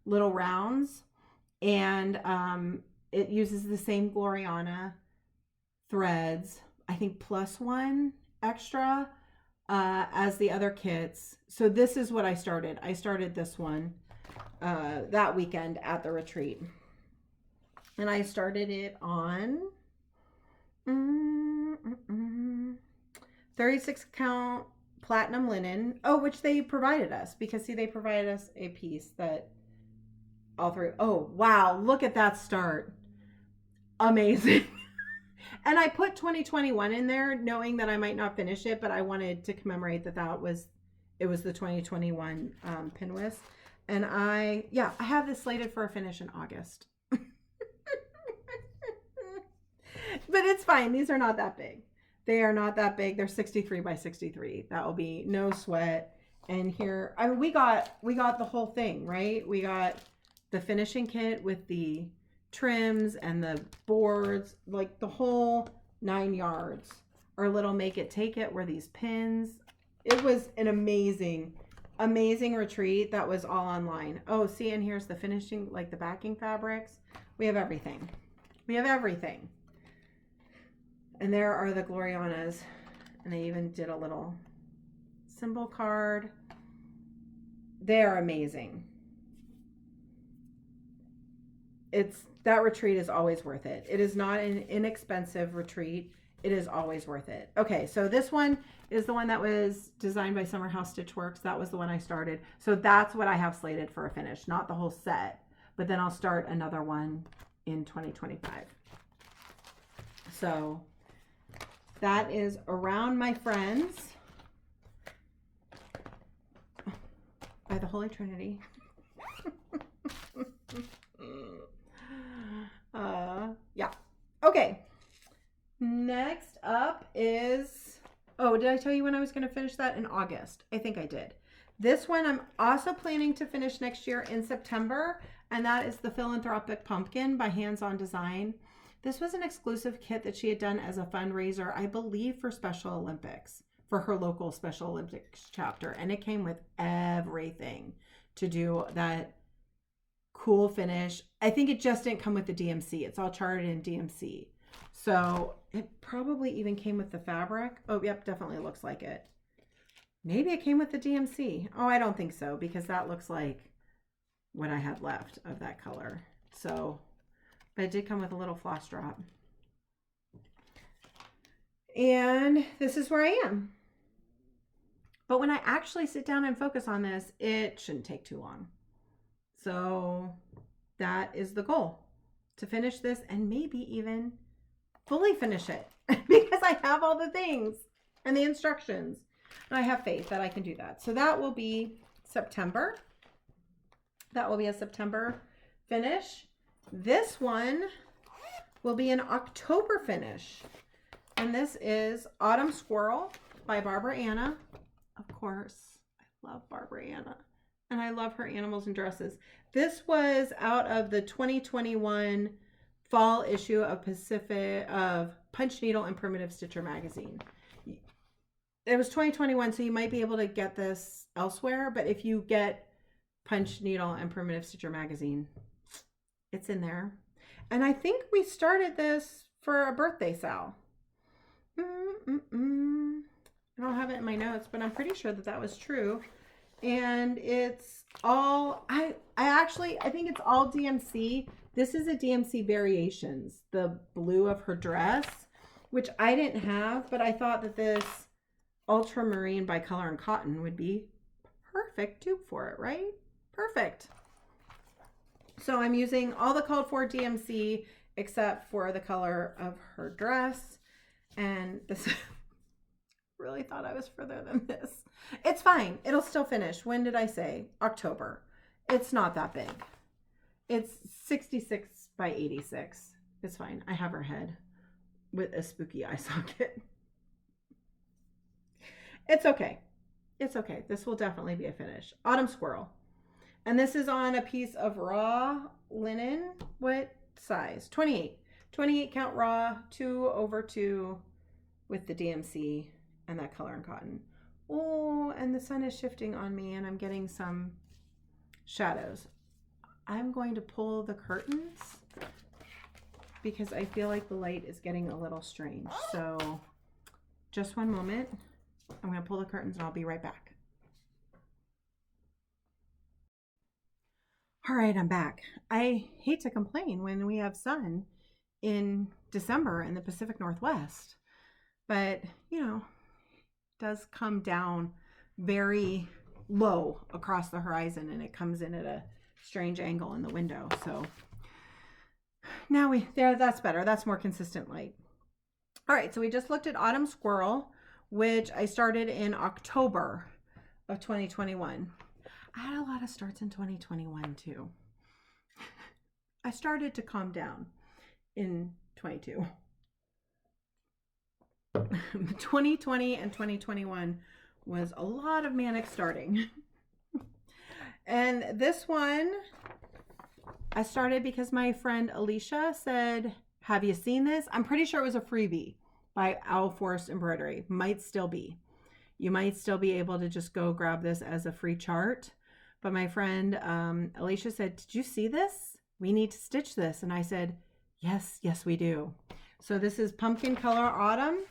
little rounds, and it uses the same Gloriana threads, I think +1 extra as the other kits. So this is what I started. I started this one that weekend at the retreat. And I started it on 36 count platinum linen. Oh, which they provided us, because see, they provided us a piece that all three. Oh, wow. Look at that start. Amazing. And I put 2021 in there knowing that I might not finish it, but I wanted to commemorate that it was the 2021 pinwhist. And I have this slated for a finish in August. But it's fine. These are not that big. They are not that big. They're 63 by 63. That will be no sweat. And here, I mean, we got the whole thing, right? We got the finishing kit with the trims and the boards, like the whole 9 yards. Our little make it take it were these pins. It was an amazing retreat that was all online. Oh, see, and here's the finishing, like the backing fabrics. We have everything. We have everything. And there are the Glorianas. And I even did a little symbol card. They're amazing. That retreat is always worth it. It is not an inexpensive retreat. It is always worth it. Okay, so this one is the one that was designed by Summer House Stitchworks. That was the one I started. So that's what I have slated for a finish, not the whole set. But then I'll start another one in 2025. So that is Around My Friends by the Holy Trinity. Yeah. Okay. Next up is, oh, did I tell you when I was going to finish that? In August. I think I did. This one I'm also planning to finish next year in September, and that is the Philanthropic Pumpkin by Hands On Design. This was an exclusive kit that she had done as a fundraiser, I believe, for Special Olympics, for her local Special Olympics chapter, and it came with everything to do that cool finish. I think it just didn't come with the DMC. It's all charted in DMC. So it probably even came with the fabric. Oh, yep, definitely looks like it. Maybe it came with the DMC. Oh, I don't think so, because that looks like what I had left of that color. So, but it did come with a little floss drop. And this is where I am. But when I actually sit down and focus on this, it shouldn't take too long. So that is the goal, to finish this and maybe even fully finish it because I have all the things and the instructions. And I have faith that I can do that. So that will be September. That will be a September finish. This one will be an October finish. And this is Autumn Squirrel by Barbara Anna. Of course, I love Barbara Anna. And I love her animals and dresses. This was out of the 2021 fall issue of Punch Needle and Primitive Stitcher magazine. It was 2021, so you might be able to get this elsewhere. But if you get Punch Needle and Primitive Stitcher magazine, it's in there. And I think we started this for a birthday sale. I don't have it in my notes, but I'm pretty sure that that was true. And it's all, I think it's all DMC. This is a DMC Variations, the blue of her dress, which I didn't have, but I thought that this Ultramarine by Color and Cotton would be perfect tube for it, right? Perfect. So I'm using all the called for DMC except for the color of her dress. And this really thought I was further than this. It's fine. It'll still finish. When did I say? October. It's not that big. It's 66 by 86. It's fine. I have her head with a spooky eye socket. It's okay. It's okay. This will definitely be a finish. Autumn Squirrel. And this is on a piece of raw linen. What size? 28. 28 count raw, 2/2 with the DMC and that Color and Cotton. Oh, and the sun is shifting on me and I'm getting some shadows. I'm going to pull the curtains because I feel like the light is getting a little strange. So just one moment. I'm going to pull the curtains and I'll be right back. All right, I'm back. I hate to complain when we have sun in December in the Pacific Northwest, but you know, it does come down very low across the horizon and it comes in at a strange angle in the window. So now that's better. That's more consistent light. All right, so we just looked at Autumn Squirrel, which I started in October of 2021. I had a lot of starts in 2021 too. I started to calm down in 22. 2020 and 2021 was a lot of manic starting. And this one I started because my friend Alicia said, have you seen this? I'm pretty sure it was a freebie by Owl Forest Embroidery. Might still be. You might still be able to just go grab this as a free chart. But my friend Alicia said, did you see this? We need to stitch this. And I said, yes, we do. So this is Pumpkin Color Autumn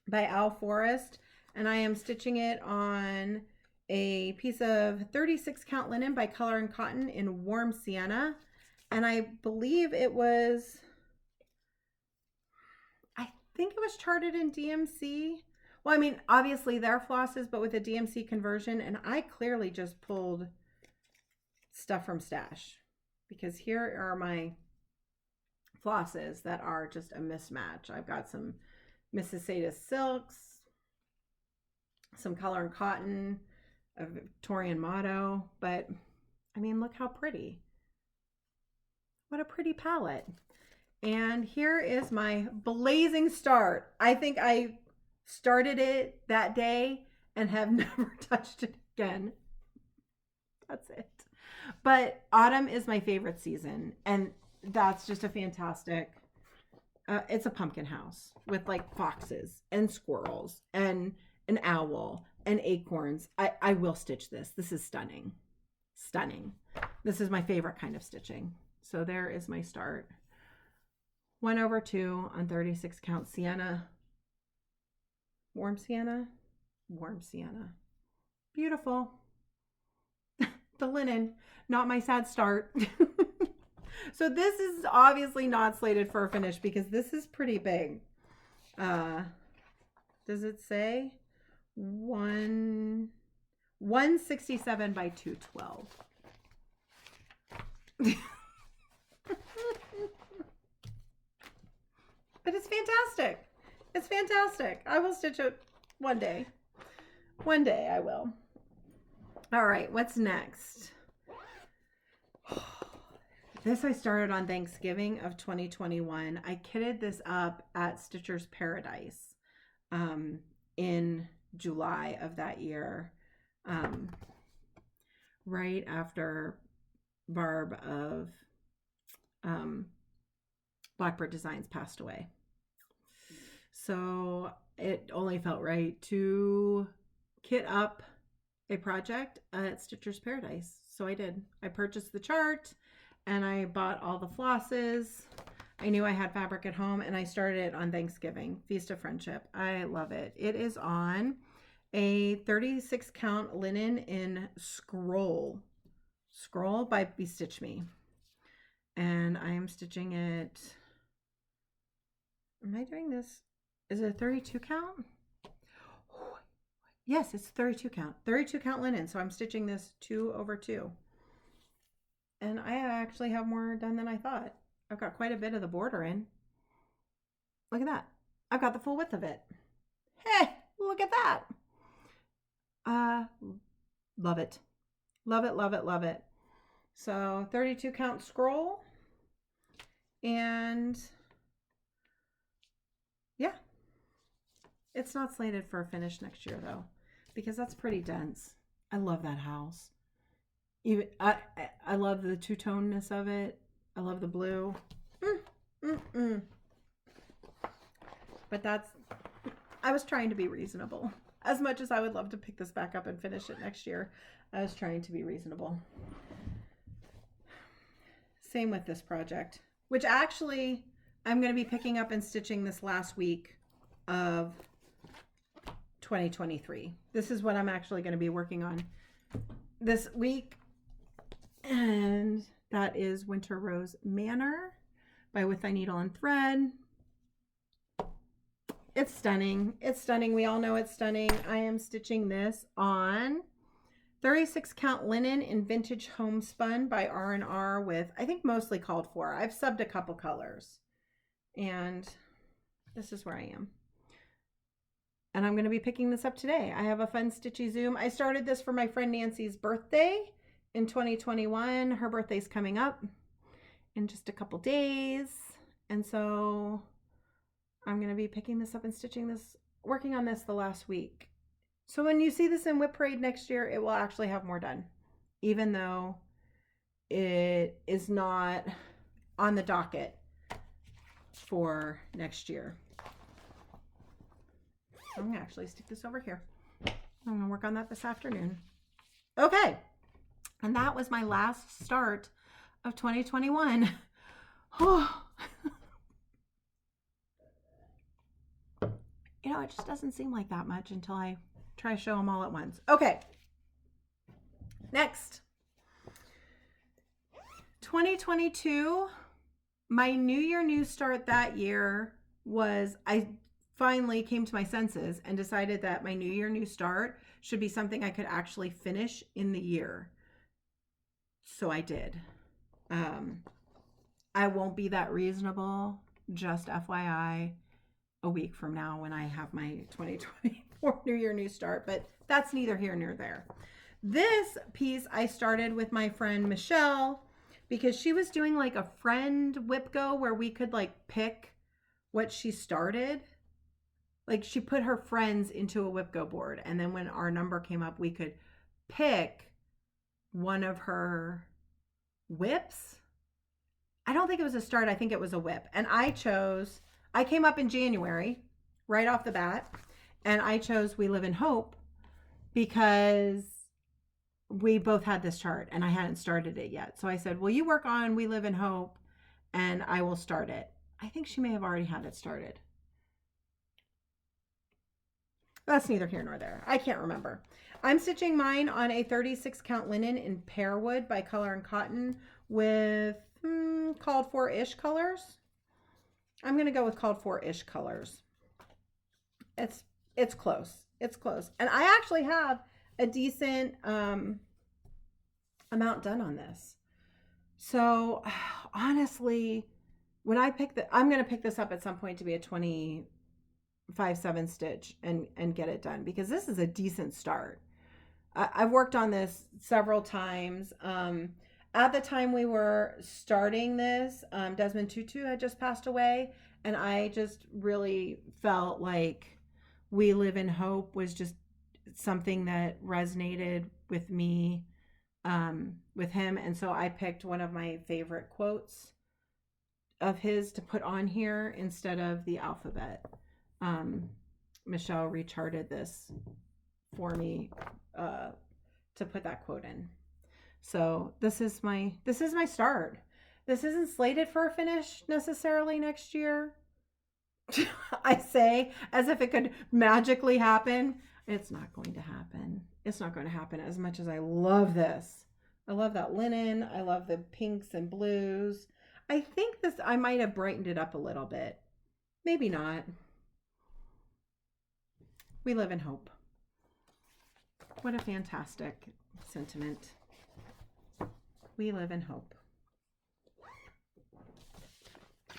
by Owl Forest. And I am stitching it on a piece of 36 count linen by Color and Cotton in Warm Sienna. And I believe it was, I think it was charted in DMC. Well, I mean, obviously they're flosses, but with a DMC conversion. And I clearly just pulled stuff from Stash, because here are my flosses that are just a mismatch. I've got some Mrs. Sada's silks, some Color and Cotton, a Victorian motto, but I mean, look how pretty. What a pretty palette. And here is my blazing start. I think I started it that day and have never touched it again. That's it. But autumn is my favorite season, and that's just a fantastic, it's a pumpkin house with like foxes and squirrels and an owl and acorns. I will stitch this. This is stunning. Stunning. This is my favorite kind of stitching. So there is my start. 1/2 on 36 count sienna. Warm sienna. Warm sienna. Beautiful. The linen, not my sad start. So this is obviously not slated for a finish because this is pretty big. Does it say? 167 by 212. But it's fantastic. It's fantastic. I will stitch it one day. One day I will. All right, what's next? This I started on Thanksgiving of 2021. I kitted this up at Stitcher's Paradise in July of that year, right after Barb of Blackbird Designs passed away. So it only felt right to kit up a project at Stitcher's Paradise. So I did. I purchased the chart and I bought all the flosses. I knew I had fabric at home, and I started it on Thanksgiving, Feast of Friendship. I love it. It is on a 36 count linen in Scroll by Bestitch Me. And I am stitching it. Am I doing this? Is it a 32 count? Yes, it's 32 count. 32 count linen. So I'm stitching this 2/2. And I actually have more done than I thought. I've got quite a bit of the border in. Look at that. I've got the full width of it. Hey, look at that. Love it. Love it, love it, love it. So 32 count scroll. And yeah. It's not slated for a finish next year though, because that's pretty dense. I love that house. Even I love the two-toneness of it. I love the blue. But I was trying to be reasonable. As much as I would love to pick this back up and finish it next year, I was trying to be reasonable. Same with this project, which actually I'm going to be picking up and stitching this last week of 2023. This is what I'm actually going to be working on this week. And that is Winter Rose Manor by With Thy Needle and Thread. It's stunning. It's stunning. We all know it's stunning. I am stitching this on 36 count linen in Vintage Homespun by R&R with, I think, mostly called for. I've subbed a couple colors. And This is where I am. And I'm going to be picking this up today. I have a fun stitchy zoom. I started this for my friend Nancy's birthday in 2021. Her birthday's coming up in just a couple days. And so I'm going to be picking this up and stitching this, working on this the last week. So when you see this in WIP Parade next year, it will actually have more done, even though it is not on the docket for next year. I'm going to actually stick this over here. I'm going to work on that this afternoon. Okay. And that was my last start of 2021. Oh. You know, it just doesn't seem like that much until I try to show them all at once. Okay. Next. 2022, my New Year new start that year was I finally came to my senses and decided that my New Year new start should be something I could actually finish in the year. So I did. I won't be that reasonable, just FYI, a week from now when I have my 2024 New Year new start, but that's neither here nor there. This piece I started with my friend Michelle because she was doing like a friend WIP go where we could like pick what she started. Like she put her friends into a WIP go board, and then when our number came up, we could pick one of her WIPs. I don't think it was a start. I think it was a WIP. And I came up in January right off the bat, and I chose We Live in Hope because we both had this chart and I hadn't started it yet. So I said, well, you work on We Live in Hope and I will start it. I think she may have already had it started. That's neither here nor there. I can't remember. I'm stitching mine on a 36 count linen in Pearwood by Color and Cotton with called for-ish colors. I'm going to go with called for-ish colors. It's close. It's close. And I actually have a decent amount done on this. So honestly, when I pick I'm going to pick this up at some point to be a 25/7 stitch and get it done, because this is a decent start. I've worked on this several times. At the time we were starting this, Desmond Tutu had just passed away, and I just really felt like We Live in Hope was just something that resonated with me, with him. And so I picked one of my favorite quotes of his to put on here instead of the alphabet. Michelle recharted this for me to put that quote in. So this is my start. This isn't slated for a finish necessarily next year. I say as if it could magically happen. It's not going to happen. It's not going to happen. As much as I love this. I love that linen. I love the pinks and blues. I think I might have brightened it up a little bit. Maybe not. We live in hope. What a fantastic sentiment. We live in hope.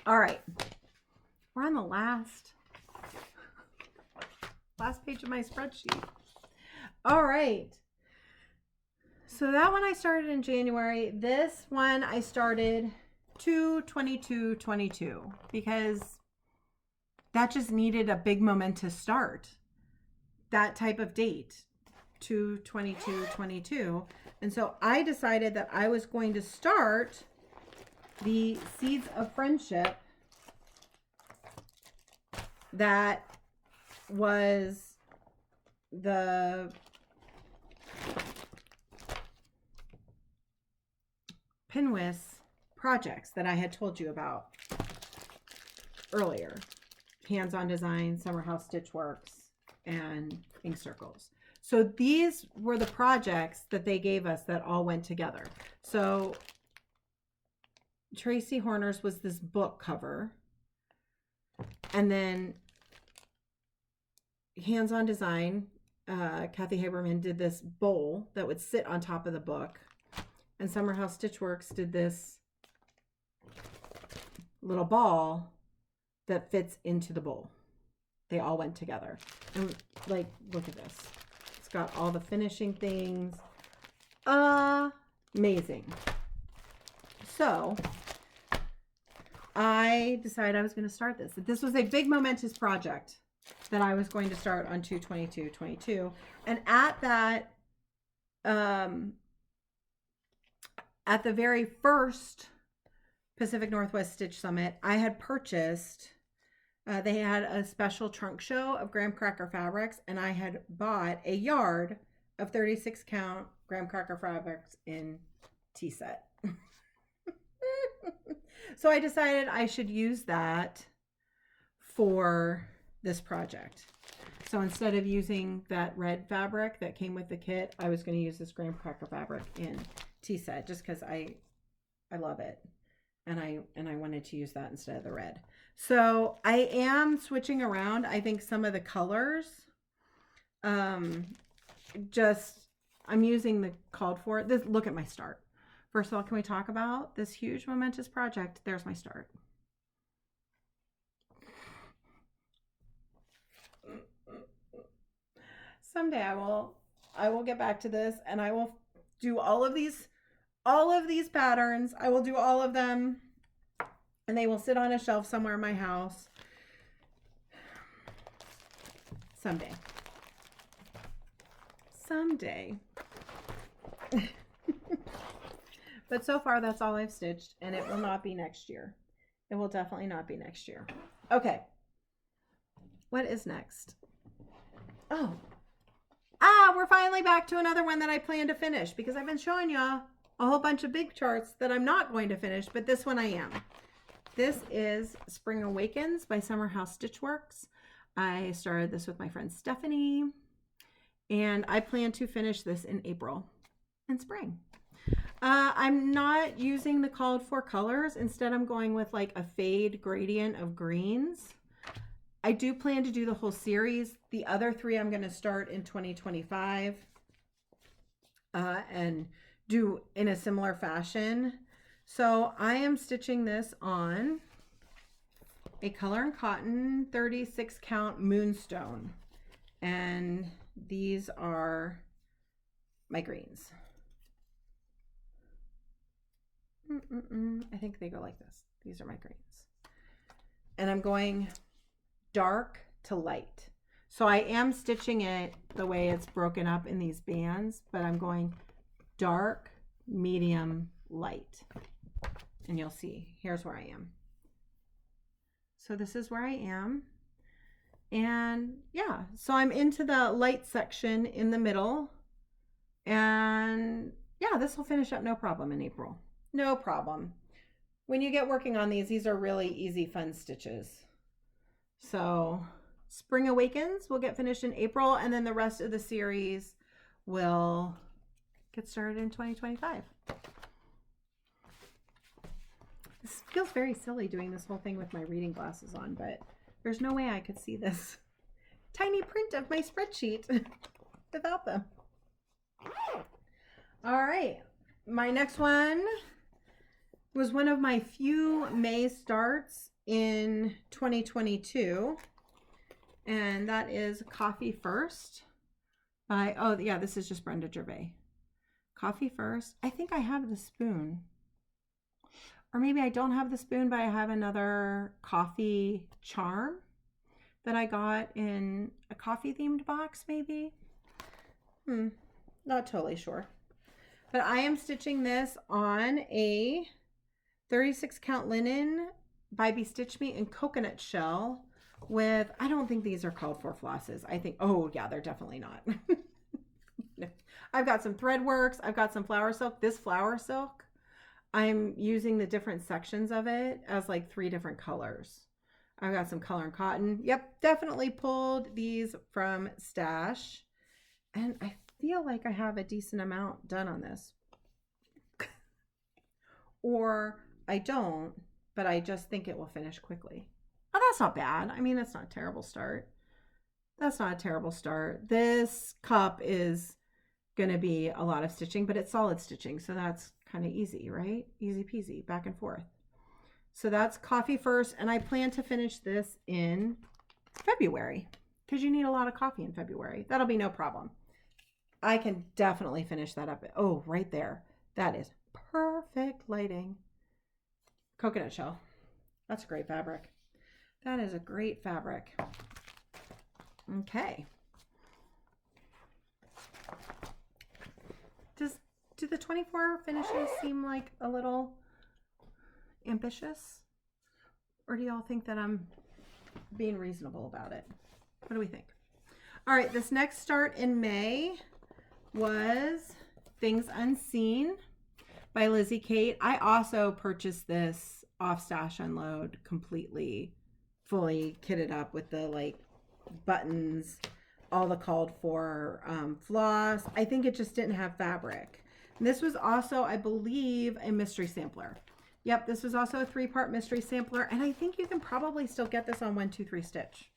All right. We're on the last page of my spreadsheet. All right. So that one I started in January. This one I started 2/22/22 because that just needed a big momentous start. That type of date, 2/22/22. And so I decided that I was going to start the Seeds of Friendship that was the Pinwis projects that I had told you about earlier. Hands-on Design, Summer House Stitch Works, and Ink Circles. So these were the projects that they gave us that all went together. So Tracy Horner's was this book cover. And then Hands-on Design, Kathy Haberman did this bowl that would sit on top of the book. And Summer House Stitch Works did this little ball that fits into the bowl. They all went together. And like, look at this. It's got all the finishing things. Amazing. So I decided I was going to start this. This was a big momentous project that I was going to start on 2/22/22. And at that, at the very first Pacific Northwest Stitch Summit, I had purchased, they had a special trunk show of graham cracker fabrics, and I had bought a yard of 36 count graham cracker fabrics in tea set. So I decided I should use that for this project. So instead of using that red fabric that came with the kit, I was going to use this graham cracker fabric in tea set just because I love it. And I wanted to use that instead of the red. So I am switching around, I think, some of the colors. I'm using the called for. This, look at my start. First of all, can we talk about this huge momentous project? There's my start. Someday I will get back to this, and I will do all of these patterns. I will do all of them, and they will sit on a shelf somewhere in my house someday. But so far, that's all I've stitched, and it will not be next year. It will definitely not be next year. Okay. What is next? Oh. We're finally back to another one that I plan to finish, because I've been showing you a whole bunch of big charts that I'm not going to finish, but this one I am. This is Spring Awakens by Summer House Stitchworks. I started this with my friend Stephanie, and I plan to finish this in April and spring. I'm not using the called for colors. Instead, I'm going with like a fade gradient of greens. I do plan to do the whole series. The other three I'm going to start in 2025 and do in a similar fashion. So I am stitching this on a Color and Cotton 36 count Moonstone. And these are my greens. I think they go like this. These are my greens. And I'm going dark to light. So I am stitching it the way it's broken up in these bands, but I'm going dark, medium, light. And you'll see, here's where I am. So this is where I am. And yeah, so I'm into the light section in the middle. And yeah, this will finish up no problem in April. No problem. When you get working on these are really easy, fun stitches. So Spring Awakens will get finished in April, and then the rest of the series will get started in 2025. This feels very silly doing this whole thing with my reading glasses on, but there's no way I could see this tiny print of my spreadsheet without them. All right, my next one was one of my few May starts in 2022, and that is Coffee First by, oh yeah, this is just Brenda Gervais. Coffee First. I think I have the spoon, or maybe I don't have the spoon, but I have another coffee charm that I got in a coffee themed box, maybe. Not totally sure, but I am stitching this on a 36 count linen by Bestitch Me in coconut shell with, I don't think these are called for flosses. I think, oh yeah, they're definitely not. No. I've got some thread works. I've got some flower silk. This flower silk, I'm using the different sections of it as like 3 different colors. I've got some Color and Cotton. Yep, definitely pulled these from Stash. And I feel like I have a decent amount done on this. Or I don't, but I just think it will finish quickly. Oh, that's not bad. I mean, that's not a terrible start. That's not a terrible start. This cup is going to be a lot of stitching, but it's solid stitching, so that's kind of easy, right? Easy peasy, back and forth. So that's coffee first, and I plan to finish this in February because you need a lot of coffee in February. That'll be no problem. I can definitely finish that up. Oh, right there. That is perfect lighting. Coconut shell. That's a great fabric. That is a great fabric. Okay. Do the 24 finishes seem like a little ambitious? Or do y'all think that I'm being reasonable about it? What do we think? All right, this next start in May was Things Unseen by Lizzie Kate. I also purchased this off Stash Unload completely, fully kitted up with the like buttons, all the called for floss. I think it just didn't have fabric. And this was also, I believe, a mystery sampler. Yep, this was also a 3-part mystery sampler, and I think you can probably still get this on 1, 2, 3 stitch.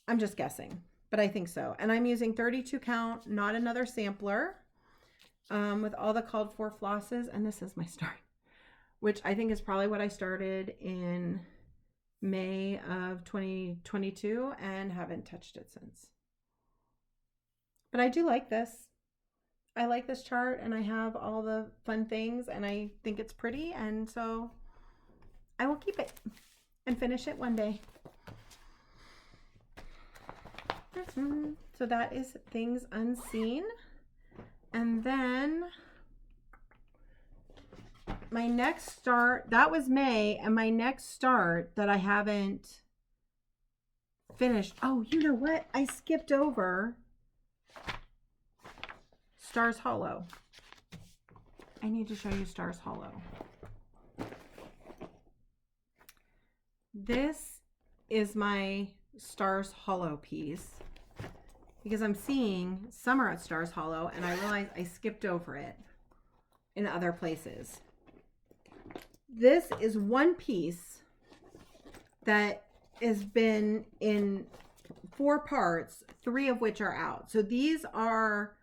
I'm just guessing, but I think so. And I'm using 32 count, not another sampler, with all the called for flosses, and this is my start, which I think is probably what I started in May of 2022 and haven't touched it since. But I do like this. I like this chart, and I have all the fun things, and I think it's pretty, and so I will keep it and finish it one day. So that is Things Unseen. And then my next start, that was May, and my next start that I haven't finished. Oh, you know what? I skipped over Stars Hollow. I need to show you Stars Hollow. This is my Stars Hollow piece because I'm seeing Summer at Stars Hollow, and I realized I skipped over it in other places. This is one piece that has been in 4 parts, 3 of which are out. So these are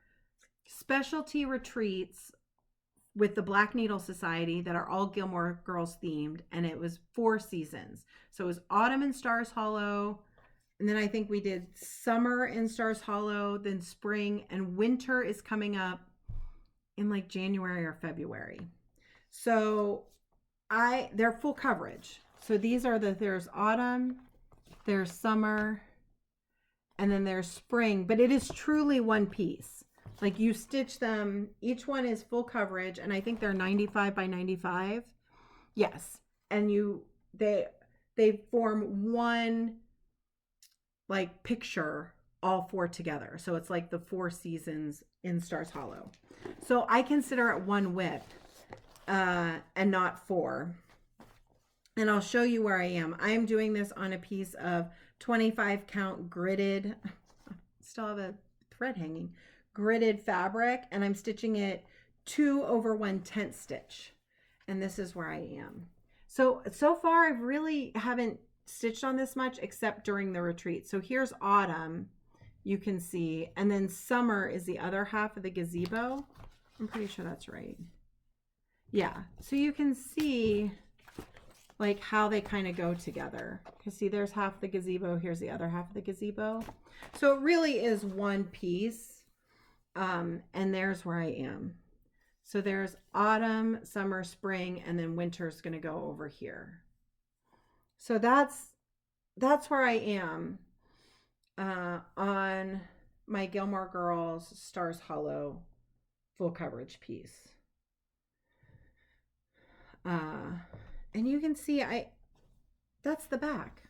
specialty retreats with the Black Needle Society that are all Gilmore Girls themed, and it was 4 seasons. So it was autumn in Stars Hollow, and then I think we did summer in Stars Hollow, then spring, and winter is coming up in like January or February. So they're full coverage. So these are there's autumn, there's summer, and then there's spring, but it is truly one piece. Like you stitch them, each one is full coverage, and I think they're 95 by 95. Yes. And they form one like picture, all 4 together. So it's like the 4 seasons in Stars Hollow. So I consider it one WIP and not 4. And I'll show you where I am. I am doing this on a piece of 25 count gridded, still have a thread hanging, gridded fabric, and I'm stitching it 2 over 1/10 stitch. And this is where I am. So far I really haven't stitched on this much except during the retreat. So here's autumn, you can see, and then summer is the other half of the gazebo. I'm pretty sure that's right. Yeah, so you can see like how they kind of go together. You see there's half the gazebo, here's the other half of the gazebo. So it really is one piece. And there's where I am. So there's autumn, summer, spring, and then winter's going to go over here. So that's where I am on my Gilmore Girls Stars Hollow full coverage piece. And you can see that's the back.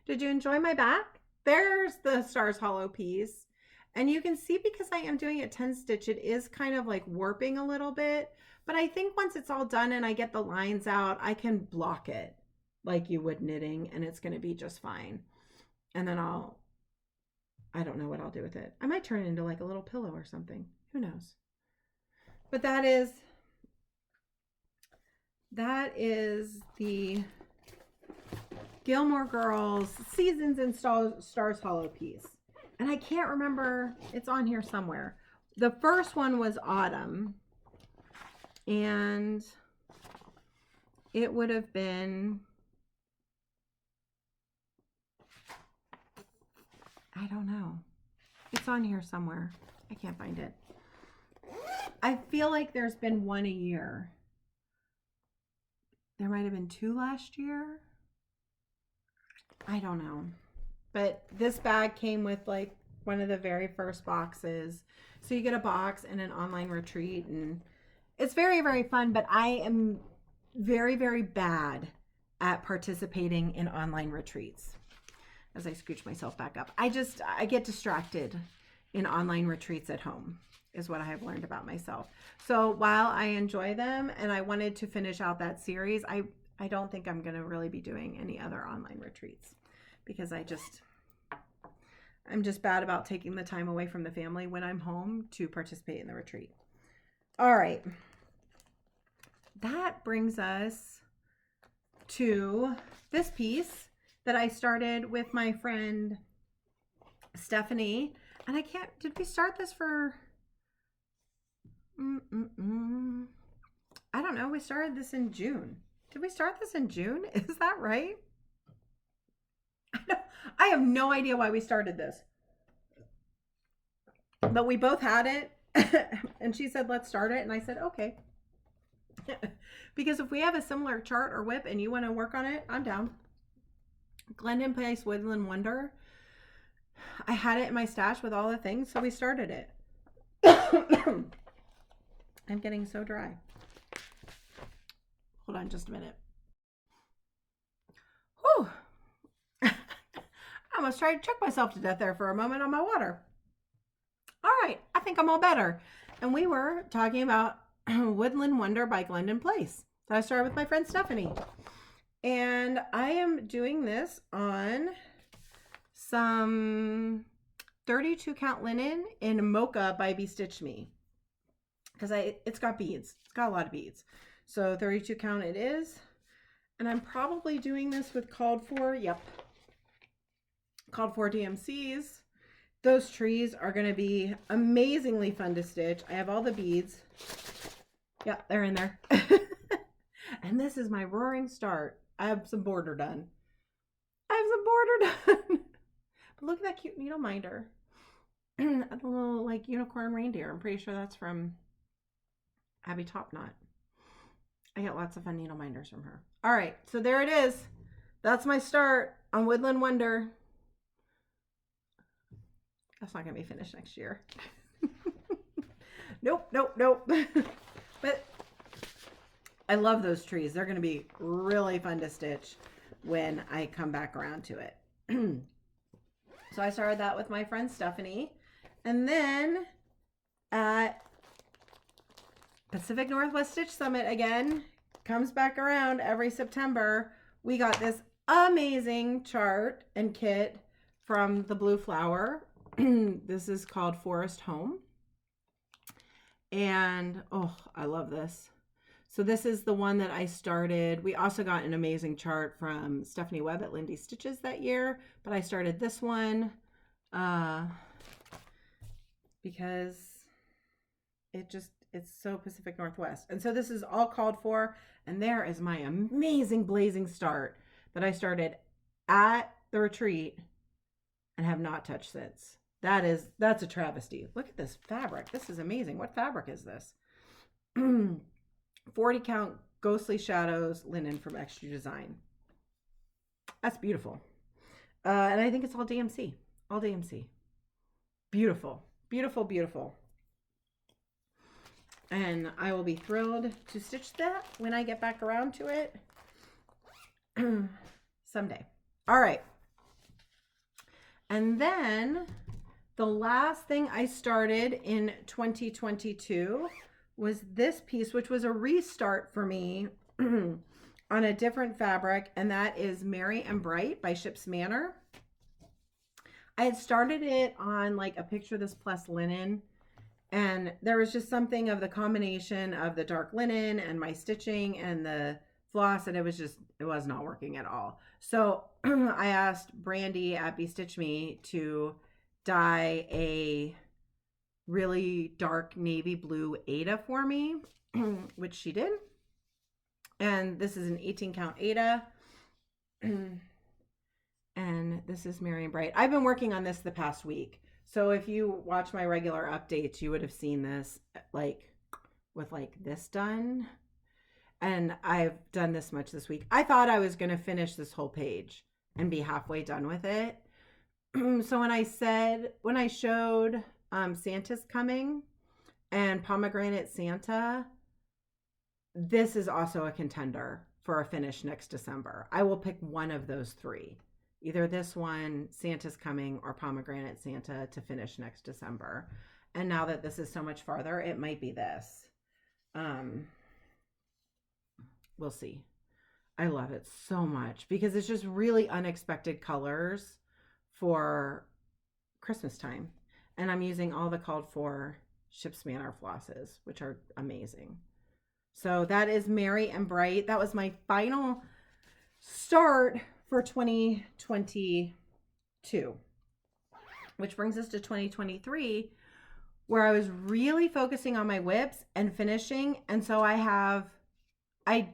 Did you enjoy my back? There's the Stars Hollow piece. And you can see because I am doing a 10 stitch, it is kind of like warping a little bit. But I think once it's all done and I get the lines out, I can block it like you would knitting, and it's going to be just fine. And then I don't know what I'll do with it. I might turn it into like a little pillow or something. Who knows? But that is the Gilmore Girls Seasons in Stars Hollow piece. And I can't remember, it's on here somewhere. The first one was autumn, and it would have been, I don't know. It's on here somewhere. I can't find it. I feel like there's been one a year. There might have been 2 last year. I don't know. But this bag came with like one of the very first boxes. So you get a box and an online retreat, and it's very, very fun, but I am very, very bad at participating in online retreats. As I scooch myself back up, I get distracted in online retreats at home, is what I have learned about myself. So while I enjoy them and I wanted to finish out that series, I don't think I'm going to really be doing any other online retreats, because I'm just bad about taking the time away from the family when I'm home to participate in the retreat. All right. That brings us to this piece that I started with my friend Stephanie. And did we start this for, I don't know. We started this in June. Did we start this in June? Is that right? I have no idea why we started this. But we both had it. And she said, let's start it. And I said, okay. Because if we have a similar chart or WIP and you want to work on it, I'm down. Glendon Place Woodland Wonder. I had it in my stash with all the things, so we started it. I'm getting so dry. Hold on just a minute. Whew. I almost tried to choke myself to death there for a moment on my water. All right, I think I'm all better. And we were talking about Woodland Wonder by Glendon Place that I started with my friend Stephanie. And I am doing this on some 32 count linen in Mocha by Bestitch Me, because it's got beads. It's got a lot of beads. So 32 count it is. And I'm probably doing this with called for DMCs. Those trees are going to be amazingly fun to stitch. I have all the beads. Yep, they're in there. And this is my roaring start. I have some border done. But look at that cute needle minder. The little like unicorn reindeer. I'm pretty sure that's from Abby Topknot. I get lots of fun needle minders from her. All right, so there it is. That's my start on Woodland Wonder. That's not gonna be finished next year. Nope. But I love those trees. They're gonna be really fun to stitch when I come back around to it. So I started that with my friend Stephanie. And then at Pacific Northwest Stitch Summit again, comes back around every September, we got this amazing chart and kit from the Blue Flower. This is called Forest Home. And oh, I love this. So this is the one that I started. We also got an amazing chart from Stephanie Webb at Lindy Stitches that year, but I started this one because it's so Pacific Northwest. And so this is all called for, and there is my amazing blazing start that I started at the retreat and have not touched since. That's a travesty. Look at this fabric. This is amazing. What fabric is this? 40 count Ghostly Shadows linen from Extra Design. That's beautiful. And I think it's all DMC. All DMC. Beautiful. And I will be thrilled to stitch that when I get back around to it someday. All right. And then the last thing I started in 2022 was this piece, which was a restart for me on a different fabric, and that is Merry and Bright by Ship's Manor. I had started it on like a Picture This Plus linen, and there was just something of the combination of the dark linen and my stitching and the floss, and it was not working at all. So I asked Brandy at Bestitch Me to dye a really dark navy blue Ada for me, which she did. And this is an 18 count Ada. And this is Merry and Bright. I've been working on this the past week. So if you watch my regular updates, you would have seen this like with like this done. And I've done this much this week. I thought I was going to finish this whole page and be halfway done with it. So when I showed Santa's Coming and Pomegranate Santa, this is also a contender for a finish next December. I will pick one of those three. Either this one, Santa's Coming, or Pomegranate Santa to finish next December. And now that this is so much farther, it might be this. We'll see. I love it so much because it's just really unexpected colors for Christmas time. And I'm using all the called for Ship's Manor flosses, which are amazing. So that is Merry and Bright. That was my final start for 2022, which brings us to 2023, where I was really focusing on my WIPs and finishing. And so I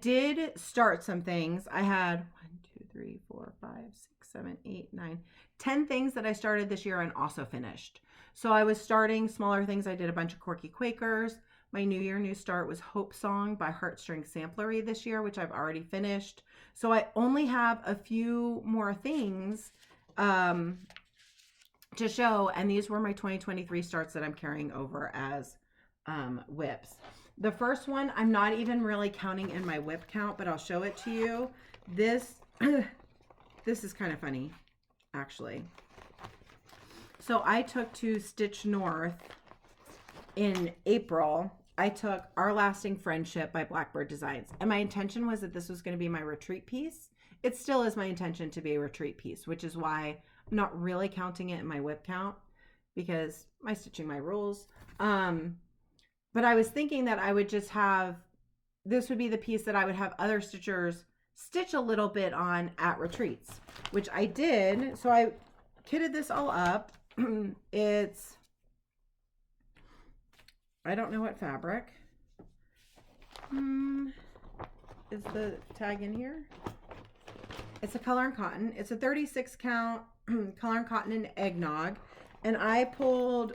did start some things. I had 1, 2, 3, 4, 5, 6, 7, 8, 9, 10 things that I started this year and also finished. So I was starting smaller things. I did a bunch of Quirky Quakers. My New Year New Start was Hope Song by Heartstring Samplery this year, which I've already finished. So I only have a few more things to show. And these were my 2023 starts that I'm carrying over as WIPs. The first one, I'm not even really counting in my WIP count, but I'll show it to you. This is kind of funny, actually. So I took to Stitch North in April. I took Our Lasting Friendship by Blackbird Designs. And my intention was that this was going to be my retreat piece. It still is my intention to be a retreat piece, which is why I'm not really counting it in my WIP count because my stitching my rules. But I was thinking that I would just have, this would be the piece that I would have other stitchers stitch a little bit on at retreats, which I did. So I kitted this all up. It's, I don't know what fabric. Is the tag in here? It's a Color and Cotton. It's a 36 count Color and Cotton and Eggnog. And I pulled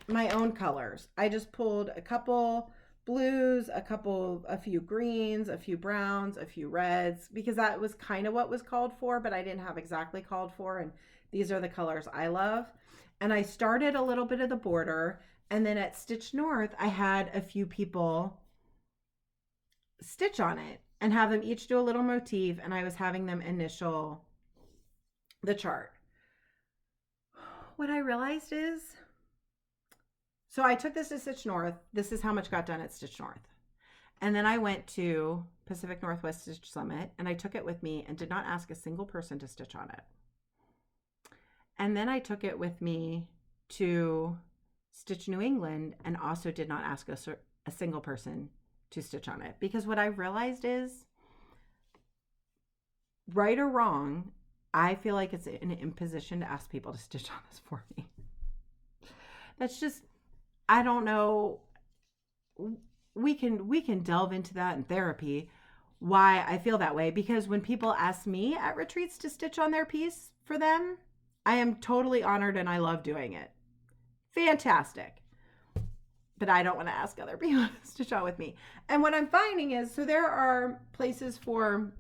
my own colors. I just pulled a couple blues, a few greens, a few browns, a few reds, because that was kind of what was called for, but I didn't have exactly called for. And these are the colors I love. And I started a little bit of the border. And then at Stitch North, I had a few people stitch on it and have them each do a little motif. And I was having them initial the chart. What I realized is, so I took this to Stitch North. This is how much got done at Stitch North. And then I went to Pacific Northwest Stitch Summit and I took it with me and did not ask a single person to stitch on it. And then I took it with me to Stitch New England and also did not ask a single person to stitch on it. Because what I realized is, right or wrong, I feel like it's an imposition to ask people to stitch on this for me. That's just, I don't know. We can delve into that in therapy, why I feel that way. Because when people ask me at retreats to stitch on their piece for them, I am totally honored and I love doing it. Fantastic. But I don't want to ask other people to stitch on with me. And what I'm finding is, so there are places for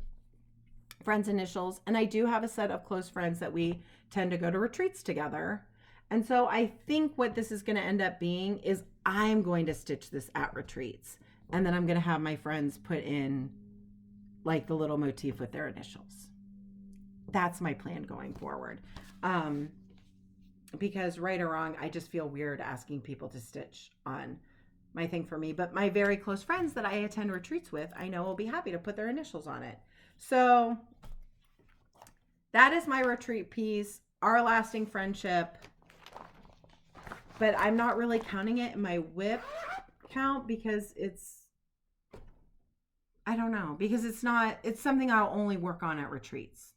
friends' initials, and I do have a set of close friends that we tend to go to retreats together. And so I think what this is going to end up being is I'm going to stitch this at retreats. And then I'm going to have my friends put in like the little motif with their initials. That's my plan going forward. Because right or wrong, I just feel weird asking people to stitch on my thing for me. But my very close friends that I attend retreats with, I know will be happy to put their initials on it. So that is my retreat piece, Our Lasting Friendship. But I'm not really counting it in my WIP count because it's, I don't know, because it's something I'll only work on at retreats.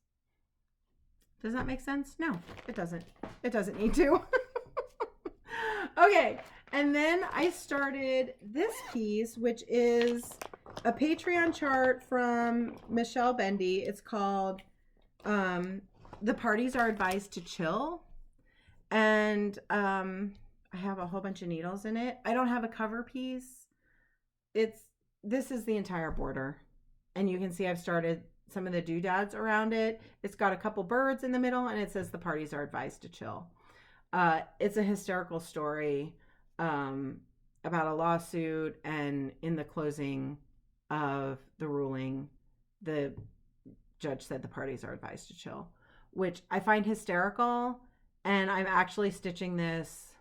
Does that make sense? No, it doesn't. It doesn't need to. Okay. And then I started this piece, which is a Patreon chart from Michelle Bendy. It's called The Parties Are Advised to Chill. And I have a whole bunch of needles in it. I don't have a cover piece. This is the entire border. And you can see I've started some of the doodads around it. It's got a couple birds in the middle, and it says The Parties Are Advised to Chill. It's a hysterical story about a lawsuit, and in the closing of the ruling, the judge said the parties are advised to chill, which I find hysterical. And I'm actually stitching this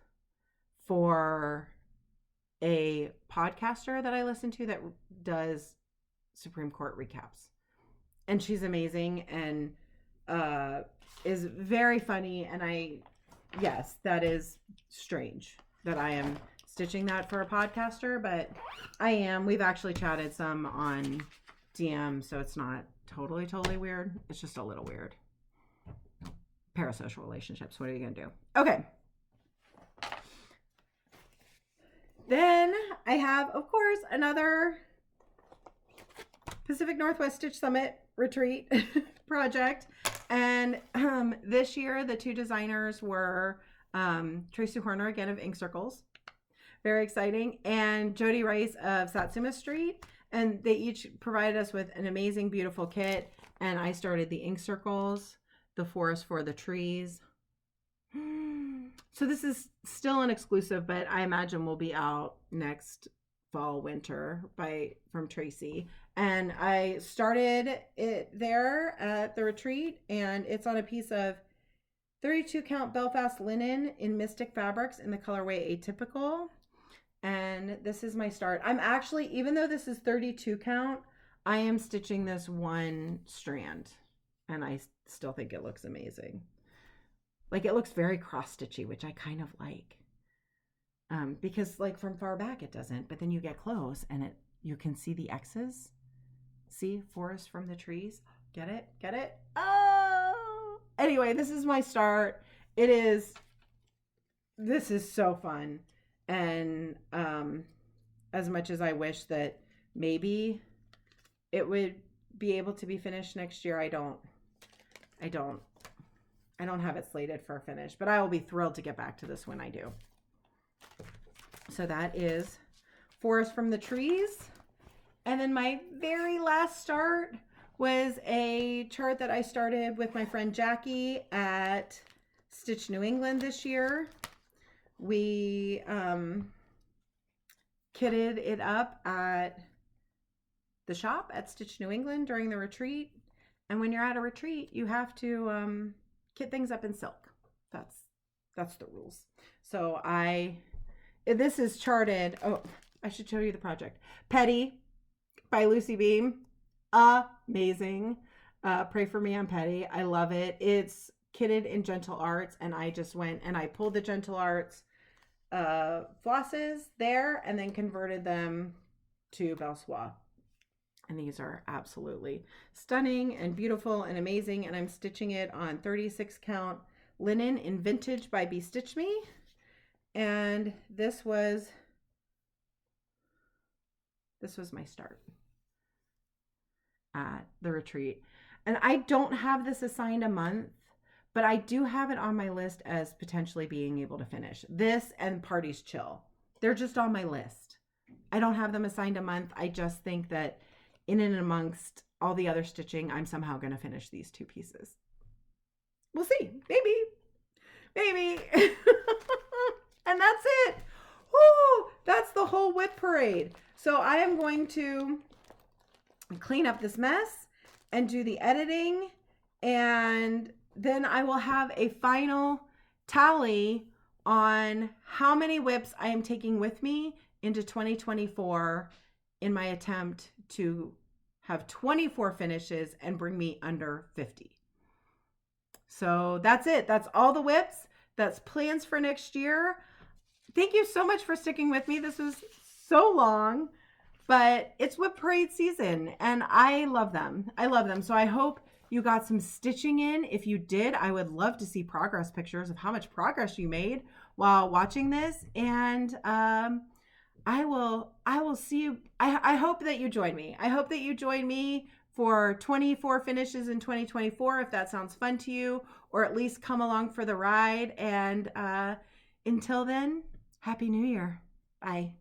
for a podcaster that I listen to that does Supreme Court recaps. And she's amazing and is very funny. And yes, that is strange that I am stitching that for a podcaster, but I am. We've actually chatted some on DM, so it's not totally weird. It's just a little weird. Parasocial relationships. What are you going to do? Okay. Then I have, of course, another Pacific Northwest Stitch Summit retreat project. And this year, the two designers were Tracy Horner, again, of Ink Circles. Very exciting. And Jody Rice of Satsuma Street. And they each provided us with an amazing, beautiful kit. And I started the Ink Circles, the Forest for the Trees. So this is still an exclusive, but I imagine will be out next fall, winter from Tracy. And I started it there at the retreat, and it's on a piece of 32 count Belfast linen in Mystic Fabrics in the colorway Atypical. And this is my start. I'm actually, even though this is 32 count, I am stitching this one strand, and I still think it looks amazing. Like, it looks very cross stitchy, which I kind of like. Because like from far back it doesn't, but then you get close and you can see the X's. See, forest from the trees. Get it? Get it? Oh! Anyway, this is my start. This is so fun. And as much as I wish that maybe it would be able to be finished next year, I don't have it slated for a finish, but I will be thrilled to get back to this when I do. So that is Forest from the Trees. And then my very last start was a chart that I started with my friend Jackie at Stitch New England this year. We kitted it up at the shop at Stitch New England during the retreat. And when you're at a retreat, you have to kit things up in silk. That's the rules. So this is charted. Oh, I should show you the project. Petty by Lucy Beam. Amazing. Pray for me on Petty. I love it. It's kitted in Gentle Arts, and I just went and I pulled the Gentle Arts flosses there and then converted them to Belle Soie. And these are absolutely stunning and beautiful and amazing. And I'm stitching it on 36 count linen in Vintage by Bestitch Me. And this was my start at the retreat. And I don't have this assigned a month, but I do have it on my list as potentially being able to finish. This and Parties Chill. They're just on my list. I don't have them assigned a month. I just think that in and amongst all the other stitching, I'm somehow going to finish these two pieces. We'll see. Maybe. And that's it. Woo! That's the whole WIP parade. So I am going to clean up this mess and do the editing, and then I will have a final tally on how many WIPs I am taking with me into 2024 in my attempt to have 24 finishes and bring me under 50. So that's it. That's all the WIPs. That's plans for next year. Thank you so much for sticking with me. This was so long, but it's WIP parade season and I love them. So I hope you got some stitching in. If you did, I would love to see progress pictures of how much progress you made while watching this. And I will see you. I hope that you join me. I hope that you join me for 24 finishes in 2024, if that sounds fun to you, or at least come along for the ride. And until then, Happy New Year. Bye.